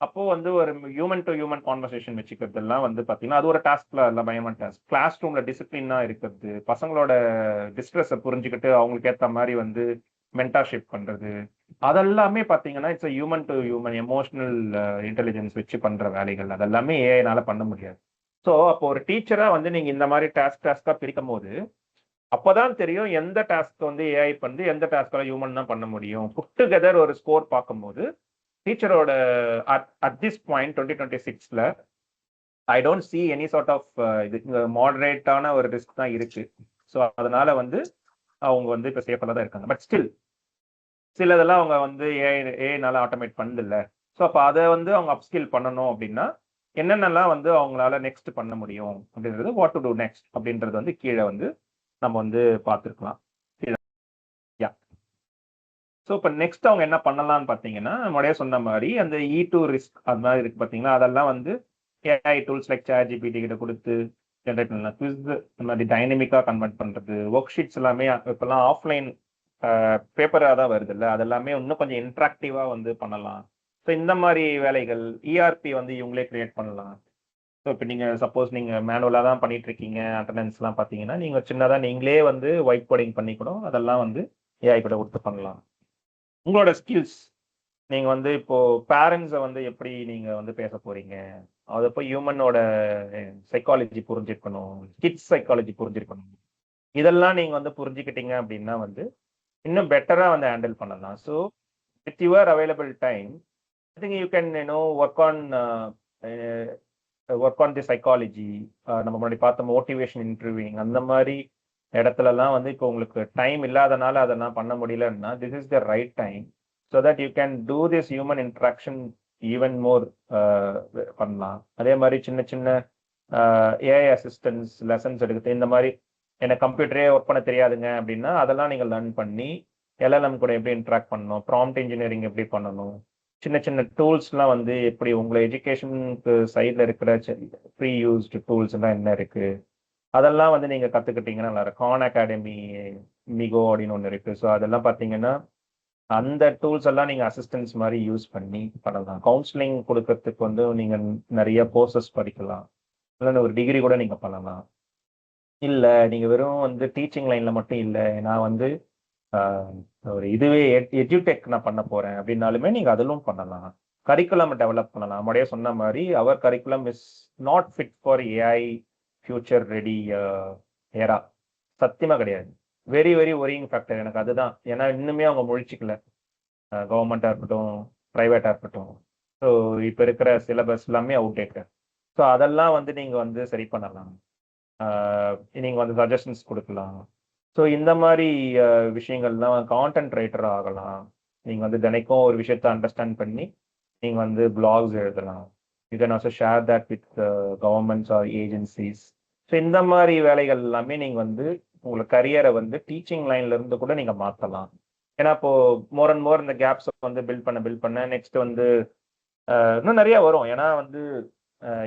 அப்போ வந்து ஒரு ஹியூமன் டு ஹியூமன் கான்வர்சேஷன் வச்சுக்கிறதுலாம் வந்து பார்த்தீங்கன்னா அது ஒரு டாஸ்க்ல இல்லை, பயமான டாஸ்க். கிளாஸ் ரூம்ல டிசிப்ளினா இருக்கிறது, பசங்களோட டிஸ்ட்ரெஸை புரிஞ்சுக்கிட்டு அவங்களுக்கு ஏற்ற மாதிரி வந்து மென்டார்ஷிப் பண்றது, அதெல்லாமே பார்த்தீங்கன்னா it's human to human emotional intelligence வச்சு பண்ற வேலைகள். அதெல்லாமே ஏஐனால பண்ண முடியாது. ஸோ அப்போ ஒரு டீச்சரா வந்து நீங்க இந்த மாதிரி டாஸ்கா பிரிக்கும்போது, அப்பதான் தெரியும் எந்த டாஸ்க் வந்து ஏஐ பண்ணுது, எந்த டாஸ்க்கால ஹியூமன் தான் பண்ண முடியும். புட் டுகெதர் ஒரு ஸ்கோர் பார்க்கும்போது, டீச்சரோட அட் திஸ் பாயிண்ட் 2026ல I don't see any sort of இது மாடரேட்டான ஒரு ரிஸ்க் தான் இருக்கு. ஸோ அதனால வந்து அவங்க வந்து இப்போ சேஃபாக தான் இருக்காங்க. பட் ஸ்டில் சிலதெல்லாம் அவங்க வந்து ஏஐனால ஆட்டோமேட் பண்ணுதில்ல. ஸோ அப்போ அதை வந்து அவங்க அப்ஸ்கில் பண்ணணும் அப்படின்னா என்னென்னலாம் வந்து அவங்களால நெக்ஸ்ட் பண்ண முடியும் அப்படின்றது, வாட் டு டூ நெக்ஸ்ட் அப்படின்றது வந்து கீழே வந்து நம்ம வந்து பார்த்துருக்கலாம். யா ஸோ இப்போ நெக்ஸ்ட் அவங்க என்ன பண்ணலாம்னு பார்த்தீங்கன்னா, முன்னாடியே சொன்ன மாதிரி அந்த E2 ரிஸ்க் அது மாதிரி இருக்கு பார்த்தீங்களா, அதெல்லாம் வந்து ஏஐ டூல்ஸ் லைக் ChatGPT கிட்ட கொடுத்து ஜென்ரேட் பண்ணலாம். குவிஸ் இந்த மாதிரி டைனமிக்காக கன்வெர்ட் பண்ணுறது, ஒர்க் ஷீட்ஸ் எல்லாமே இப்போல்லாம் ஆஃப்லைன் பேப்பராக தான் வருது இல்லை, அதெல்லாமே இன்னும் கொஞ்சம் இன்ட்ராக்டிவாக வந்து பண்ணலாம். ஸோ இந்த மாதிரி வேலைகள் இஆர்பி வந்து இவங்களே கிரியேட் பண்ணலாம். ஸோ இப்போ நீங்கள் சப்போஸ் நீங்கள் மேனுவலாக தான் பண்ணிட்டு இருக்கீங்க, அட்டண்டன்ஸ்லாம் பார்த்தீங்கன்னா நீங்கள் சின்னதாக நீங்களே வந்து ஒயிட் கோடிங் பண்ணி கூட அதெல்லாம் வந்து ஏஐ கூட கொடுத்து பண்ணலாம். உங்களோட ஸ்கில்ஸ் நீங்க வந்து இப்போ பேரண்ட்ஸை வந்து எப்படி நீங்க வந்து பேச போறீங்க, அது இப்போ ஹியூமனோட சைக்காலஜி புரிஞ்சிருக்கணும், கிட்ஸ் சைக்காலஜி புரிஞ்சிருக்கணும். இதெல்லாம் நீங்க வந்து புரிஞ்சுக்கிட்டீங்க அப்படின்னா வந்து இன்னும் பெட்டரா வந்து ஹேண்டில் பண்ணலாம். So with your available time I think you can work on the psychology. நம்ம முன்னாடி பார்த்த மோட்டிவேஷன் இன்டர்வியூங் அந்த மாதிரி இடத்துலலாம் வந்து இப்போ உங்களுக்கு டைம் இல்லாதனால அதெல்லாம் பண்ண முடியலன்னா this is the right time so that you can do this human interaction even more பண்ணலாம். அதே மாதிரி சின்ன சின்ன ஏஐ அசிஸ்டன்ஸ் லெசன்ஸ் எடுக்குது. இந்த மாதிரி எனக்கு கம்ப்யூட்டரே ஒர்க் பண்ண தெரியாதுங்க அப்படின்னா அதெல்லாம் நீங்கள் லேர்ன் பண்ணி எல்எல்எம் கூட எப்படி இன்ட்ராக்ட் பண்ணணும், ப்ராம்ப்ட் இன்ஜினியரிங் எப்படி பண்ணணும், சின்ன சின்ன டூல்ஸ்லாம் வந்து எப்படி உங்களை எஜுகேஷனுக்கு சைடில் இருக்கிற ப்ரீ யூஸ்டு டூல்ஸ் எல்லாம் என்ன இருக்கு, அதெல்லாம் வந்து நீங்கள் கற்றுக்கிட்டீங்கன்னா நல்லா இருக்கும். கான் அகாடமி மிகோ அப்படின்னு ஒன்று இருக்குது. ஸோ அதெல்லாம் பார்த்தீங்கன்னா அந்த டூல்ஸ் எல்லாம் நீங்கள் அசிஸ்டன்ஸ் மாதிரி யூஸ் பண்ணி பண்ணலாம். கவுன்சிலிங் கொடுக்கறதுக்கு வந்து நீங்கள் நிறைய கோர்சஸ் படிக்கலாம், இல்லைன்னா ஒரு டிகிரி கூட நீங்கள் பண்ணலாம். இல்லை நீங்கள் வெறும் வந்து டீச்சிங் லைனில் மட்டும் இல்லை, நான் வந்து ஒரு இதுவே எஜுடெக் நான் பண்ண போகிறேன் அப்படின்னாலுமே நீங்கள் அதிலும் பண்ணலாம். கரிக்குலம் டெவலப் பண்ணலாம். நம்முடைய சொன்ன மாதிரி அவர் curriculum is not fit for AI future ready era. சத்தியமாக கிடையாது. வெரி வெரி ஒரியிங் ஃபேக்டர் எனக்கு அதுதான். ஏன்னா இன்னுமே அவங்க முழிச்சிக்கல, கவர்மெண்ட்டாக இருக்கட்டும் ப்ரைவேட்டாக இருக்கட்டும். ஸோ இப்போ இருக்கிற சிலபஸ் எல்லாமே அவுடேட்டட். ஸோ அதெல்லாம் வந்து நீங்கள் வந்து சரி பண்ணலாம், நீங்கள் வந்து சஜஷன்ஸ் கொடுக்கலாம். ஸோ இந்த மாதிரி விஷயங்கள்லாம் கான்டென்ட் ரைட்டர் ஆகலாம். நீங்கள் வந்து தினைக்கும் ஒரு விஷயத்த அண்டர்ஸ்டாண்ட் பண்ணி நீங்கள் வந்து பிளாக்ஸ் எழுதலாம். You can also share that with governments R agencies. So இந்த மாதிரி வேலைகள் எல்லாமே நீங்கள் வந்து உங்களை கரியரை வந்து டீச்சிங் லைன்ல இருந்து கூட நீங்கள் மாற்றலாம். ஏன்னா இப்போ மோர் அண்ட் மோர் இந்த கேப்ஸ் வந்து பில்ட் பண்ண நெக்ஸ்ட் வந்து இன்னும் நிறைய வரும். ஏன்னா வந்து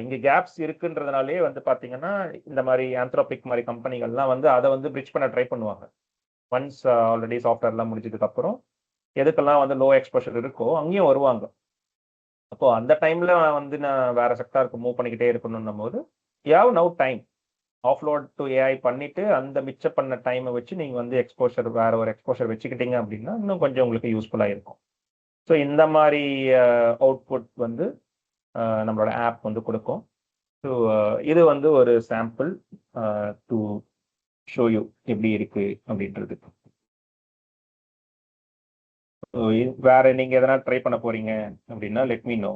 இங்கே கேப்ஸ் இருக்குன்றதுனாலே வந்து பார்த்தீங்கன்னா இந்த மாதிரி ஆந்த்ரோபிக் மாதிரி கம்பெனிகள்லாம் வந்து அதை வந்து பிரிட்ஜ் பண்ண ட்ரை பண்ணுவாங்க. ஒன்ஸ் ஆல்ரெடி சாஃப்ட்வேர்லாம் முடிச்சதுக்கு அப்புறம் எதுக்கெல்லாம் வந்து லோ எக்ஸ்போஷர் இருக்கோ அங்கேயும் வருவாங்க. அப்போ அந்த டைம்ல வந்து நான் வேற செக்டாருக்கு மூவ் பண்ணிக்கிட்டே இருக்கணும்னும் போது you have now time offload to AI பண்ணிட்டு அந்த மிச்ச பண்ண டைமை வச்சு நீங்கள் வந்து எக்ஸ்போஷர் வேற ஒரு எக்ஸ்போஷர் வச்சுக்கிட்டீங்க அப்படின்னா இன்னும் கொஞ்சம் உங்களுக்கு யூஸ்ஃபுல்லாக இருக்கும். ஸோ இந்த மாதிரி அவுட்புட் வந்து நம்மளோட ஆப் வந்து கொடுக்கும். ஸோ இது வந்து ஒரு சாம்பிள் டு ஷோ யூ எப்படி இருக்கு அப்படின்றது. வேற நீங்க எதனா ட்ரை பண்ண போறீங்க அப்படின்னா லெட் மீ நோ.